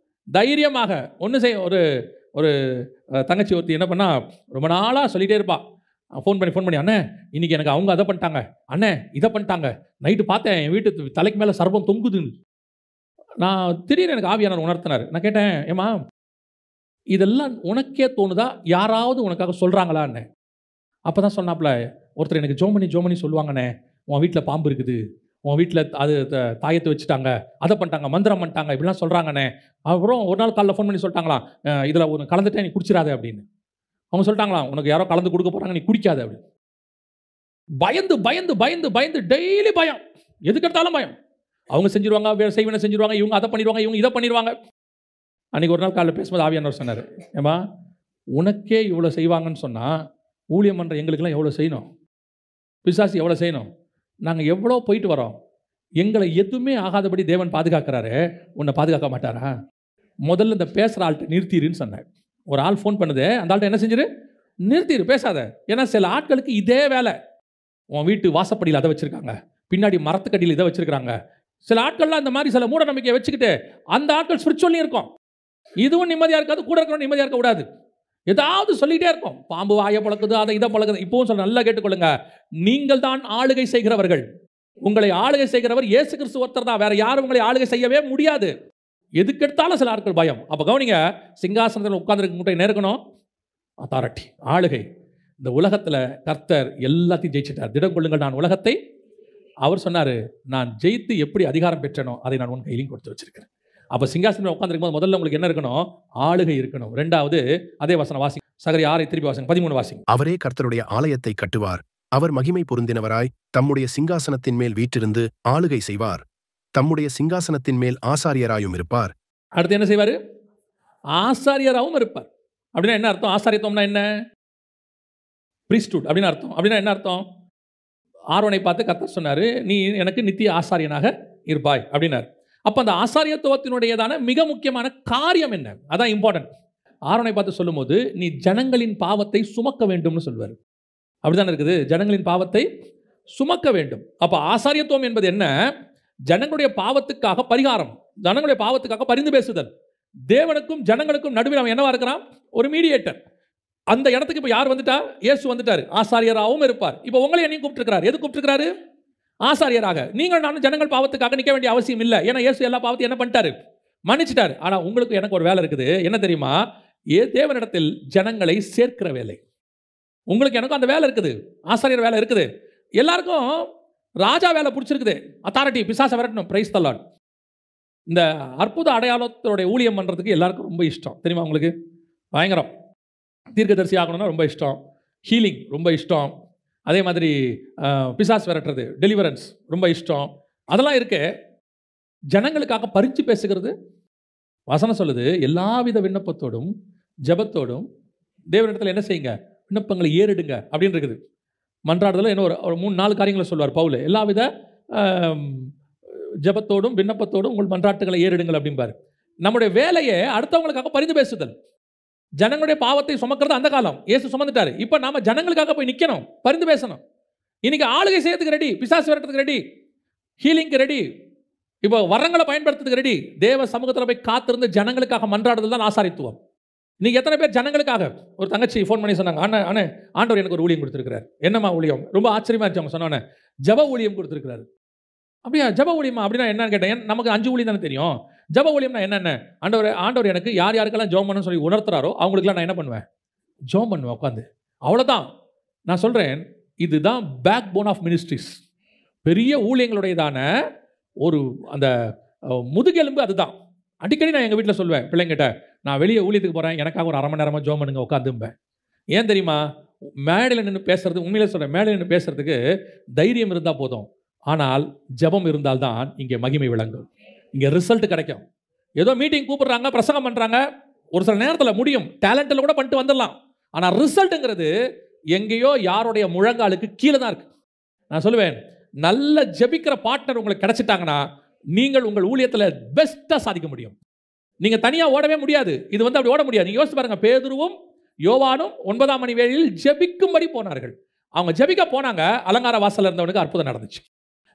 தைரியமாக ஒன்று செய்ய. ஒரு தங்கச்சி ஒருத்தி என்ன பண்ணா, ரொம்ப நாளாக சொல்லிகிட்டே இருப்பா. ஃபோன் பண்ணி அண்ணே இன்றைக்கி எனக்கு அவங்க அதை பண்ணிட்டாங்க, அண்ணே இதை பண்ணிட்டாங்க, நைட்டு பார்த்தேன் என் வீட்டு தலைக்கு மேலே சர்பம் தொங்குதுன்னு. நான் திடீர்னு எனக்கு ஆவியானவர் உணர்த்தினார். நான் கேட்டேன், ஏம்மா இதெல்லாம் உனக்கே தோணுதா, யாராவது உனக்காக சொல்கிறாங்களான்னு? அப்போ தான் சொன்னாப்புல, ஒருத்தர் எனக்கு ஜோமனி சொல்லுவாங்கண்ணே, உன் வீட்டில் பாம்பு இருக்குது, உன் வீட்டில் அது தாயத்தை வச்சுட்டாங்க, அதை பண்ணிட்டாங்க, மந்திரம் பண்ணிட்டாங்க, இப்படிலாம் சொல்கிறாங்கண்ணே. அப்புறம் ஒரு நாள் காலையில் ஃபோன் பண்ணி சொல்லிட்டாங்களாம், இதில் ஒன்று கலந்துட்டேன் நீ குடிச்சிடாத அப்படின்னு. அவங்க சொல்லிட்டாங்களாம், உனக்கு யாரோ கலந்து கொடுக்க போகிறாங்க, நீ குடிக்காத அப்படின்னு. பயந்து பயந்து பயந்து பயந்து டெய்லி பயம், எதுக்கெடுத்தாலும் பயம். அவங்க செஞ்சிருவாங்க, செய்வனை செஞ்சிருவாங்க, இவங்க அதை பண்ணிடுவாங்க, இவங்க இதை பண்ணிடுவாங்க. அன்றைக்கி ஒரு நாள் காலையில் பேசும்போது ஆவியானவர் சொன்னார், ஏம்மா உனக்கே இவ்வளோ செய்வாங்கன்னு சொன்னால் ஊழியம் பண்ணுற எங்களுக்கெல்லாம் எவ்வளோ செய்யணும், பிசாசு எவ்வளோ செய்யணும், நாங்கள் எவ்வளோ போயிட்டு வரோம், எங்களை எதுவுமே ஆகாதபடி தேவன் பாதுகாக்கிறாரு, உன்னை பாதுகாக்க மாட்டாரா? முதல்ல இந்த பேசுகிற ஆள்கிட்ட நிறுத்திடுன்னு சொன்னேன். ஒரு ஆள் ஃபோன் பண்ணுது, அந்த ஆள்கிட்ட என்ன செஞ்சிரு, நிறுத்திடு, பேசாத. ஏன்னா சில ஆட்களுக்கு இதே வேலை. உன் வீட்டு வாசப்படியில் அதை வச்சுருக்காங்க, பின்னாடி மரத்துக்கடியில் இதை வச்சுருக்காங்க. சில ஆட்கள்லாம் இந்த மாதிரி சில மூட நம்பிக்கையை வச்சுக்கிட்டு அந்த ஆட்கள் ஸ்பிரிச்சுவலையும் இருக்கும். இதுவும் நிம்மதியாக இருக்காது, கூட இருக்கிறவங்க நிம்மதியாக இருக்கக்கூடாது. ஏதாவது சொல்லிகிட்டே இருக்கும். பாம்பு வாயை பழக்குது, அதை இதை பழக்குது. இப்போவும் சொல்ல, நல்லா கேட்டுக்கொள்ளுங்க, நீங்கள் தான் ஆளுகை செய்கிறவர்கள். உங்களை ஆளுகை செய்கிறவர் இயேசு கிறிஸ்து ஒருத்தர் தான். வேற யாரும் உங்களை ஆளுகை செய்யவே முடியாது. எதுக்கெடுத்தாலும் சில ஆட்கள் பயம். அப்போ கவனிங்க, சிங்காசனத்தில் உட்கார்ந்துருக்க முட்டை நேர்க்கணும் அத்தாரிட்டி, ஆளுகை. இந்த உலகத்தில் கர்த்தர் எல்லாத்தையும் ஜெயிச்சிட்டார். திடம் கொள்ளுங்கள், நான் உலகத்தை, அவர் சொன்னார், நான் ஜெயித்து எப்படி அதிகாரம் பெற்றனோ அதை நான் உன் கையிலையும் கொடுத்து வச்சிருக்கிறேன். அப்போ சிங்காசனம் உட்காந்துருக்கும் போது முதல்ல உங்களுக்கு என்ன இருக்கணும்? ஆளுகை இருக்கணும். ரெண்டாவது அதே வசனம் வாசிங்க, சகரி 6 திருப்பி வாசிங்க, 13 வாசிங்க. அவரே கர்த்தருடைய ஆலயத்தை கட்டுவார். அவர் மகிமை பொருந்தினவராய் தம்முடைய சிங்காசனத்தின் மேல் வீற்றிருந்து ஆளுகை செய்வார். தம்முடைய சிங்காசனத்தின் மேல் ஆசாரியராயும் இருப்பார். அடுத்து என்ன செய்வார்? ஆசாரியராகவும் இருப்பார். அப்படின்னா என்ன அர்த்தம்? ஆசாரியத்துவம்னா என்ன? பிரிஸ்ட்ஹுட் அப்படின்னு அர்த்தம். அப்படின்னா என்ன அர்த்தம்? ஆரோனை பார்த்து கர்த்தர் சொன்னார், நீ எனக்கு நித்திய ஆசாரியனாக இருப்பாய் அப்படின்னார். அப்போ அந்த ஆசாரியத்துவத்தினுடையதான மிக முக்கியமான காரியம் என்ன? அதான் இம்பார்ட்டன்ட். ஆரோனை பார்த்து சொல்லும்போது, நீ ஜனங்களின் பாவத்தை சுமக்க வேண்டும்னு சொல்வார். அப்படிதான் இருக்குது, ஜனங்களின் பாவத்தை சுமக்க வேண்டும். அப்போ ஆசாரியத்துவம் என்பது என்ன? ஜனங்களுடைய பாவத்துக்காக பரிகாரம், ஜனங்களுடைய பாவத்துக்காக பரிந்து பேசுதல். தேவனுக்கும் ஜனங்களுக்கும் நடுவில் அவன் என்னவா இருக்கிறான்? ஒரு மீடியேட்டர். அந்த இடத்துக்கு இப்போ யார் வந்துட்டா? இயேசு வந்துட்டார், ஆசாரியராகவும் இருப்பார். இப்போ உங்களை என்னையும் கூப்பிட்டுருக்கிறார். எது கூப்பிட்டுருக்கிறாரு? ஆசாரியராக. நீங்கள் நானும் ஜனங்கள் பாவத்துக்காக நிற்க வேண்டிய அவசியம் இல்லை. ஏன்னா இயேசு எல்லா பாவத்தையும் என்ன பண்ணிட்டாரு? மன்னிச்சிட்டாரு. ஆனால் உங்களுக்கு எனக்கு ஒரு வேலை இருக்குது. என்ன தெரியுமா? தேவனிடத்தில் ஜனங்களை சேர்க்கிற வேலை. உங்களுக்கு எனக்கும் அந்த வேலை இருக்குது, ஆசாரியர் வேலை இருக்குது. எல்லாருக்கும் ராஜா வேலை பிடிச்சிருக்குது, அத்தாரிட்டி, பிசாசை விரட்டணும். Praise the Lord. இந்த அற்புத அடையாளத்தோடைய ஊழியம் பண்ணுறதுக்கு எல்லாருக்கும் ரொம்ப இஷ்டம் தெரியுமா? உங்களுக்கு பயங்கரம். தீர்க்கதரிசி ஆகணும்னா ரொம்ப இஷ்டம், ஹீலிங் ரொம்ப இஷ்டம், அதே மாதிரி பிசாஸ் விரட்டுறது, டெலிவரன்ஸ் ரொம்ப இஷ்டம். அதெல்லாம் இருக்கு. ஜனங்களுக்காக பரிச்சு பேசுகிறது. வசனம் சொல்லுது, எல்லாவித விண்ணப்பத்தோடும் ஜெபத்தோடும் தேவனிடத்தில் என்ன செய்யுங்க? விண்ணப்பங்களை ஏறிடுங்க அப்படின்னு இருக்குது. மன்றாடுதல் என்ன ஒரு 3-4 காரியங்களை சொல்வார் பவுல். எல்லாவித ஜெபத்தோடும் விண்ணப்பத்தோடும் உங்கள் மன்றாட்டுகளை ஏறிடுங்கள் அப்படிம்பாரு. நம்முடைய வேலையை அடுத்தவங்களுக்காக பரிந்து பேசுதல். ஜனங்களுடைய பாவத்தை சுமக்கிறது அந்த காலம், இயேசு சுமந்துட்டாரு. இப்போ நாம ஜனங்களுக்காக போய் நிற்கணும், பரிந்து பேசணும். இன்னைக்கு ஆளுகை செய்யறதுக்கு ரெடி, பிசாசு விரட்டுறதுக்கு ரெடி, ஹீலிங்க்கு ரெடி, இப்போ வரங்களை பயன்படுத்துறதுக்கு ரெடி. தேவ சமூகத்தில் போய் காத்திருந்து ஜனங்களுக்காக மன்றாடுதல் தான் ஆசாரித்துவம். இன்னைக்கு எத்தனை பேர் ஜனங்களுக்காக? ஒரு தங்கச்சி ஃபோன் பண்ணி சொன்னாங்க, அண்ணே ஆண்டவர் எனக்கு ஒரு ஊழியம் கொடுத்துருக்கிறார். என்னம்மா ஊழியம்? ரொம்ப ஆச்சரியமா இருந்துச்சு. அவங்க சொன்னானே, ஜப ஊழியம் கொடுத்துருக்கிறாரு. அப்படியா? ஜப ஊழியமா? அப்படின்னா என்னன்னு கேட்டேன். நமக்கு 5 ஊழியம் தானே தெரியும். ஜப ஊழியம்னா என்னென்ன? ஆண்டவர் எனக்கு யார் யாருக்கெல்லாம் ஜெபம் பண்ணணும்னு சொல்லி உணர்த்துறாரோ அவங்களுக்குலாம் நான் என்ன பண்ணுவேன்? ஜெபம் பண்ணுவேன் உட்காந்து. அவ்வளோதான். நான் சொல்கிறேன், இதுதான் பேக் போன் ஆஃப் மினிஸ்ட்ரிஸ். பெரிய ஊழியங்களுடையதான ஒரு அந்த முதுகெலும்பு அதுதான். அடிக்கடி நான் எங்கள் வீட்டில் சொல்லுவேன் பிள்ளைங்கிட்ட, நான் வெளியே ஊழியத்துக்கு போகிறேன், எனக்காக ஒரு 1/2 மணி நேரமாக ஜெபம் பண்ணுங்க உட்காந்தும்பேன். ஏன் தெரியுமா? மேடையில் நின்று பேசுறது, உண்மையிலே சொல்கிறேன், மேடையில் நின்று பேசுறதுக்கு தைரியம் இருந்தால் போதும். ஆனால் ஜெபம் இருந்தால்தான் இங்கே மகிமை விளங்கும், இங்கே ரிசல்ட் கிடைக்கும். ஏதோ மீட்டிங் கூப்பிடுறாங்க, பிரசங்கம் பண்ணுறாங்க, ஒரு சில நேரத்தில் முடியும், டேலண்டில் கூட பண்ணிட்டு வந்துடலாம். ஆனால் ரிசல்ட்டுங்கிறது எங்கேயோ யாருடைய முழங்காலுக்கு கீழே தான் இருக்குது. நான் சொல்லுவேன், நல்ல ஜெபிக்கிற பார்ட்னர் உங்களுக்கு கிடைச்சிட்டாங்கன்னா நீங்கள் உங்கள் ஊழியத்தில் பெஸ்ட்டாக சாதிக்க முடியும். நீங்கள் தனியாக ஓடவே முடியாது. இது அப்படி ஓட முடியாது. நீங்கள் யோசிச்சு பாருங்க, பேதுருவும் யோவானும் 9ஆம் மணி வேளையில் ஜெபிக்கும்படி போனார்கள். அவங்க ஜெபிக்க போனாங்க, அலங்கார வாசல் இருந்தவனுக்கு அற்புதம் நடந்துச்சு.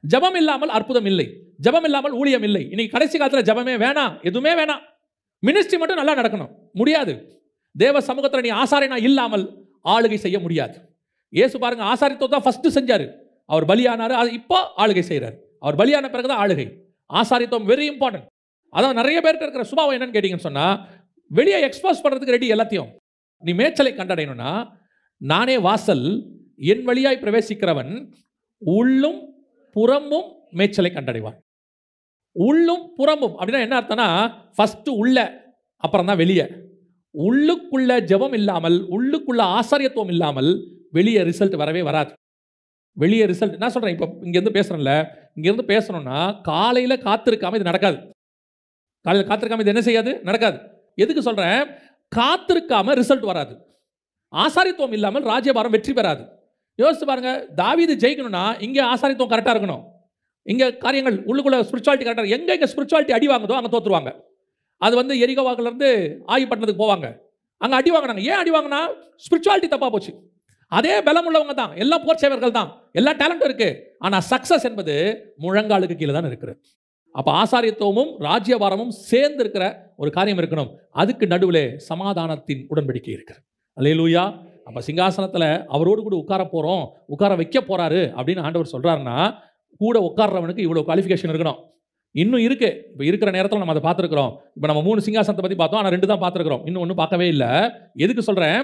ஜெபம் இல்லாமல் அற்புதம் இல்லை, ஜெபம் இல்லாமல் ஊழியம் இல்லை. இன்னைக்கு கடைசி காலத்தில் ஜெபமே வேணாம், எதுவுமே வேணாம், மினிஸ்ட்ரி மட்டும் நல்லா நடக்கணும். முடியாது. தேவ சமூகத்தில் நீ ஆசாரியனா இல்லாமல் ஆளுகை செய்ய முடியாது. இயேசு பாருங்க, ஆசாரித்துவம் தான் ஃபர்ஸ்ட் செஞ்சாரு. அவர் பலியானாரு, அது இப்போ ஆளுகை செய்கிறார். அவர் பலியான பிறகுதான் ஆளுகை. ஆசாரித்துவம் வெரி இம்பார்ட்டன்ட். அதான் நிறைய பேருக்கு இருக்கிற சுபாவம் என்னன்னு கேட்டீங்கன்னு சொன்னா, வெளியே எக்ஸ்போஸ் பண்றதுக்கு ரெடி எல்லாத்தையும். நீ மேய்ச்சலை கண்டடையணும்னா, நானே வாசல், என் வழியாய் பிரவேசிக்கிறவன் உள்ளும் புறமும் மேய்ச்சலை கண்டடைவான். உள்ளும் புறமும் அப்படின்னா என்ன அர்த்தம்னா, ஃபர்ஸ்ட் உள்ள, அப்புறம் தான் வெளியே. உள்ளுக்குள்ள ஜெபம் இல்லாமல், உள்ளுக்குள்ள ஆசாரியத்துவம் இல்லாமல் வெளியே ரிசல்ட் வரவே வராது. வெளியே ரிசல்ட் நான் சொல்றேன், இப்போ இங்கேருந்து பேசுறேன்ல, இங்கேருந்து பேசணும்னா காலையில் காத்திருக்காம இது நடக்காது. காலையில் காத்திருக்காம இது என்ன செய்யாது, நடக்காது. எதுக்கு சொல்றேன், காத்திருக்காம ரிசல்ட் வராது. ஆசாரித்துவம் இல்லாமல் ராஜ்யபாரம் வெற்றி பெறாது. யோசிச்சு பாருங்க, தாவீது ஜெயிக்கணும்னா இங்கே ஆசாரித்துவம் கரெக்டாக இருக்கணும், இங்கே காரியங்கள் உள்ளுக்குள்ள ஸ்பிரிச்சுவாலிட்டி கரெக்டாக. எங்கே ஸ்பிரிச்சுவாலிட்டி அடி வாங்குதோ அங்கே தோற்றுருவாங்க. அது எரிகோவாக்கிலேருந்து ஆயுப்பட்டினத்துக்கு போவாங்க, அங்கே அடி வாங்கினாங்க. ஏன் அடி வாங்கினா, ஸ்பிரிச்சுவாலிட்டி தப்பாக போச்சு. அதே பலம் உள்ளவங்க தான், எல்லா போர் சேவர்கள் தான், எல்லா டேலண்ட்டும் இருக்கு. ஆனால் சக்சஸ் என்பது முழங்காலுக்கு கீழே தான் இருக்குது. அப்போ ஆசாரியத்துவமும் ராஜ்யபாரமும் சேர்ந்து இருக்கிற ஒரு காரியம் இருக்கணும். அதுக்கு நடுவில் சமாதானத்தின் உடன்படிக்கை இருக்கிறது. அல்லேலூயா. அப்போ சிங்காசனத்தில் அவரோடு கூட உட்கார போகிறோம், உட்கார வைக்க போகிறாரு அப்படின்னு ஆண்டவர் சொல்கிறாருன்னா, கூட உட்கார்றவனுக்கு இவ்வளோ குவாலிஃபிகேஷன் இருக்கணும். இன்னும் இருக்குது. இப்போ இருக்கிற நேரத்தில் நம்ம அதை பார்த்துருக்குறோம். இப்போ நம்ம 3 சிங்காசனத்தை பற்றி பார்த்தோம், ஆனால் 2 தான் பார்த்துருக்குறோம், இன்னும் ஒன்றும் பார்க்கவே இல்லை. எதுக்கு சொல்கிறேன்,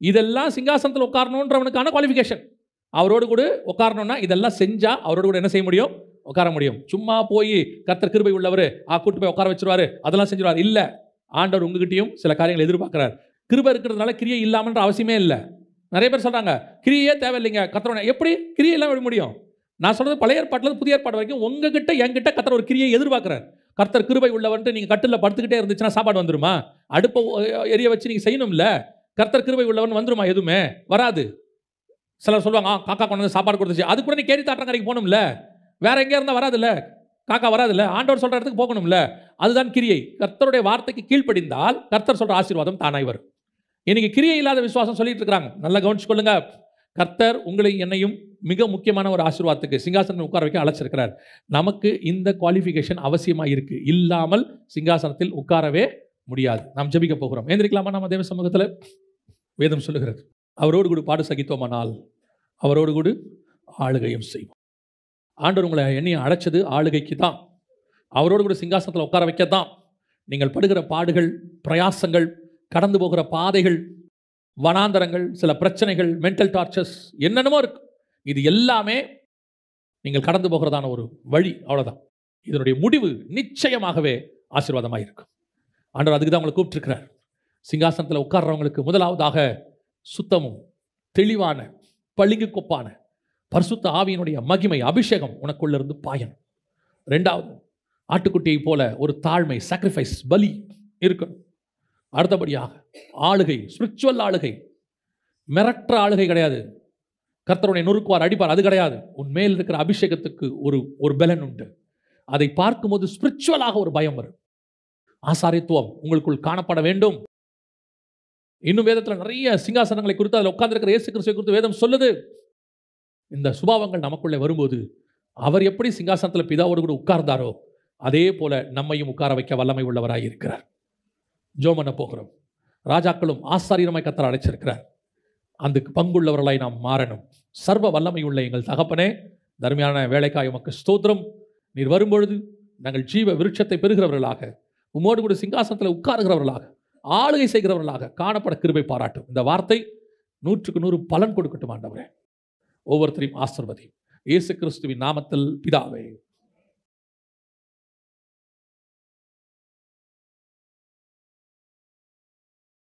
இதெல்லாம் சிங்காசனத்தில் உட்காரணுன்றவனுக்கான குவாலிஃபிகேஷன். அவரோடு கூட உட்காரணும்னா இதெல்லாம் செஞ்சால் அவரோடு கூட என்ன செய்ய முடியும், உட்கார முடியும். சும்மா போய் கர்த்தர் கிருபை உள்ளவர் கூட்டு போய் உட்கார வச்சிருவாரு, அதெல்லாம் செஞ்சிருவார் இல்லை. ஆண்டவர் உங்ககிட்டயும் சில காரியங்கள் எதிர்பார்க்கிறார். கிருபை இருக்கிறதுனால கிரியை இல்லாமன்ற அவசியமே இல்லை. நிறைய பேர் சொல்றாங்க கிரியே தேவையில்லைங்க, கர்த்தர் எப்படி கிரியை எல்லாம் விட முடியும். நான் சொல்றது பழைய ஏற்பாட்டில் புதிய ஏற்பாடு வரைக்கும் உங்ககிட்ட என்கிட்ட கர்த்தர் ஒரு கிரியை எதிர்பார்க்கிறார். கர்த்தர் கிருபை உள்ளவன்ட்டு நீங்கள் கட்டில் படுத்துக்கிட்டே இருந்துச்சுன்னா சாப்பாடு வந்துருமா? அடுப்பை எரிய வச்சு நீங்கள் செய்யணும்ல. கர்த்தர் கிருபை உள்ளவன் வந்துருமா? எதுவுமே வராது. சிலர் சொல்லுவாங்க காக்கா கொண்டு வந்து சாப்பாடு கொடுத்துச்சு, அது கூட நீ கேரி தாட்டங்கரைக்கு போகணும்ல, வேற எங்கே இருந்தால் வராதுல்ல, காக்கா வராதுல்ல, ஆண்டவர் சொல்கிற இடத்துக்கு போகணும்ல. அதுதான் கிரியை. கர்த்தருடைய வார்த்தைக்கு கீழ்ப்படிந்தால் கர்த்தர் சொல்கிற ஆசீர்வாதம் தானாய் வரும். இன்னைக்கு கிரியை இல்லாத விசுவாசம் சொல்லிட்டு இருக்கிறாங்க. நல்லா கவனிச்சுக்கொள்ளுங்க. கர்த்தர் உங்களை என்னையும் மிக முக்கியமான ஒரு ஆசீர்வாதத்துக்கு சிங்காசனத்தில் உட்கார வைக்க அழைச்சிருக்கிறார். நமக்கு இந்த குவாலிஃபிகேஷன் அவசியமாக இருக்கு. இல்லாமல் சிங்காசனத்தில் உட்காரவே முடியாது. நாம் ஜெபிக்க போகிறோம். ஏந்திரிக்கலாமா? நம்ம தேவ சமூகத்தில் வேதம் சொல்லுகிறது, அவரோடு கூட பாடு சகித்தோமானால் அவரோடு கூட ஆளுகையும் செய்வோம். ஆண்டவர் உங்களை என்னையும் அழைச்சது ஆளுகைக்கு தான், அவரோடு கூட சிங்காசனத்தில் உட்கார வைக்க தான். நீங்கள் படுகிற பாடுகள், பிரயாசங்கள், கடந்து போகிற பாதைகள், வனாந்தரங்கள், சில பிரச்சனைகள், மென்டல் டார்ச்சர்ஸ் என்னென்னமோ இருக்கு, இது எல்லாமே நீங்கள் கடந்து போகிறதான ஒரு வழி, அவ்வளோதான். இதனுடைய முடிவு நிச்சயமாகவே ஆசீர்வாதமாக இருக்கும். ஆண்டவர் அதுக்கு தான் உங்களை கூப்பிட்டுருக்கிறார். சிங்காசனத்தில் உட்கார்றவங்களுக்கு முதலாவதாக சுத்தமும் தெளிவான பளிங்கு கொப்பான பரிசுத்த ஆவியினுடைய மகிமை அபிஷேகம் உனக்குள்ளிருந்து பாயணும். 2வது, ஆட்டுக்குட்டியை போல ஒரு தாழ்மை, சாக்ரிஃபைஸ், பலி இருக்கணும். அடுத்தபடியாக ஆளுகை, ஸ்பிரிச்சுவல் ஆளுகை. மிரட்டுற ஆளுகை கிடையாது. கர்த்தருடைய நொறுக்குவார், அடிப்பார், அது கிடையாது. உன் மேல் இருக்கிற அபிஷேகத்துக்கு ஒரு பலன் உண்டு. அதை பார்க்கும்போது ஸ்பிரிச்சுவலாக ஒரு பயம் வரும். ஆசாரித்துவம் உங்களுக்குள் காணப்பட வேண்டும். இன்னும் வேதத்தில் நிறைய சிங்காசனங்களை குறித்து, அதில் உட்கார்ந்திருக்கிற இயேசு கிறிஸ்துவை குறித்து வேதம் சொல்லுது. இந்த சுபாவங்கள் நமக்குள்ளே வரும்போது அவர் எப்படி சிங்காசனத்தில் பிதாவோடு கூட உட்கார்ந்தாரோ அதே போல நம்மையும் உட்கார வைக்க வல்லமை உள்ளவராய் இருக்கிறார். ஜெபம் பண்ண போகிறோம். ராஜாக்களும் ஆசாரியமாய் கர்த்தர் அழைச்சிருக்கிறார். அதுக்கு பங்குள்ளவர்களாய் நாம் மாறணும். சர்வ வல்லமை உள்ள எங்கள் தகப்பனே, தர்மையான வேலைக்காய் உமக்கு ஸ்தோத்திரம். நீர் வரும்பொழுது நாங்கள் ஜீவ விருட்சத்தை பெறுகிறவர்களாக, உம்மோடு கூட சிங்காசனத்தில் உட்காருகிறவர்களாக, ஆளுகை செய்கிறவர்களாக காணப்பட கிருபை பாராட்டும். இந்த வார்த்தை 100க்கு 100 பலன் கொடுக்கட்டும் ஆண்டவரே. ஒவ்வொருத்தரையும் ஆசீர்வதியும். இயேசு கிறிஸ்துவின் நாமத்தில் பிதாவே.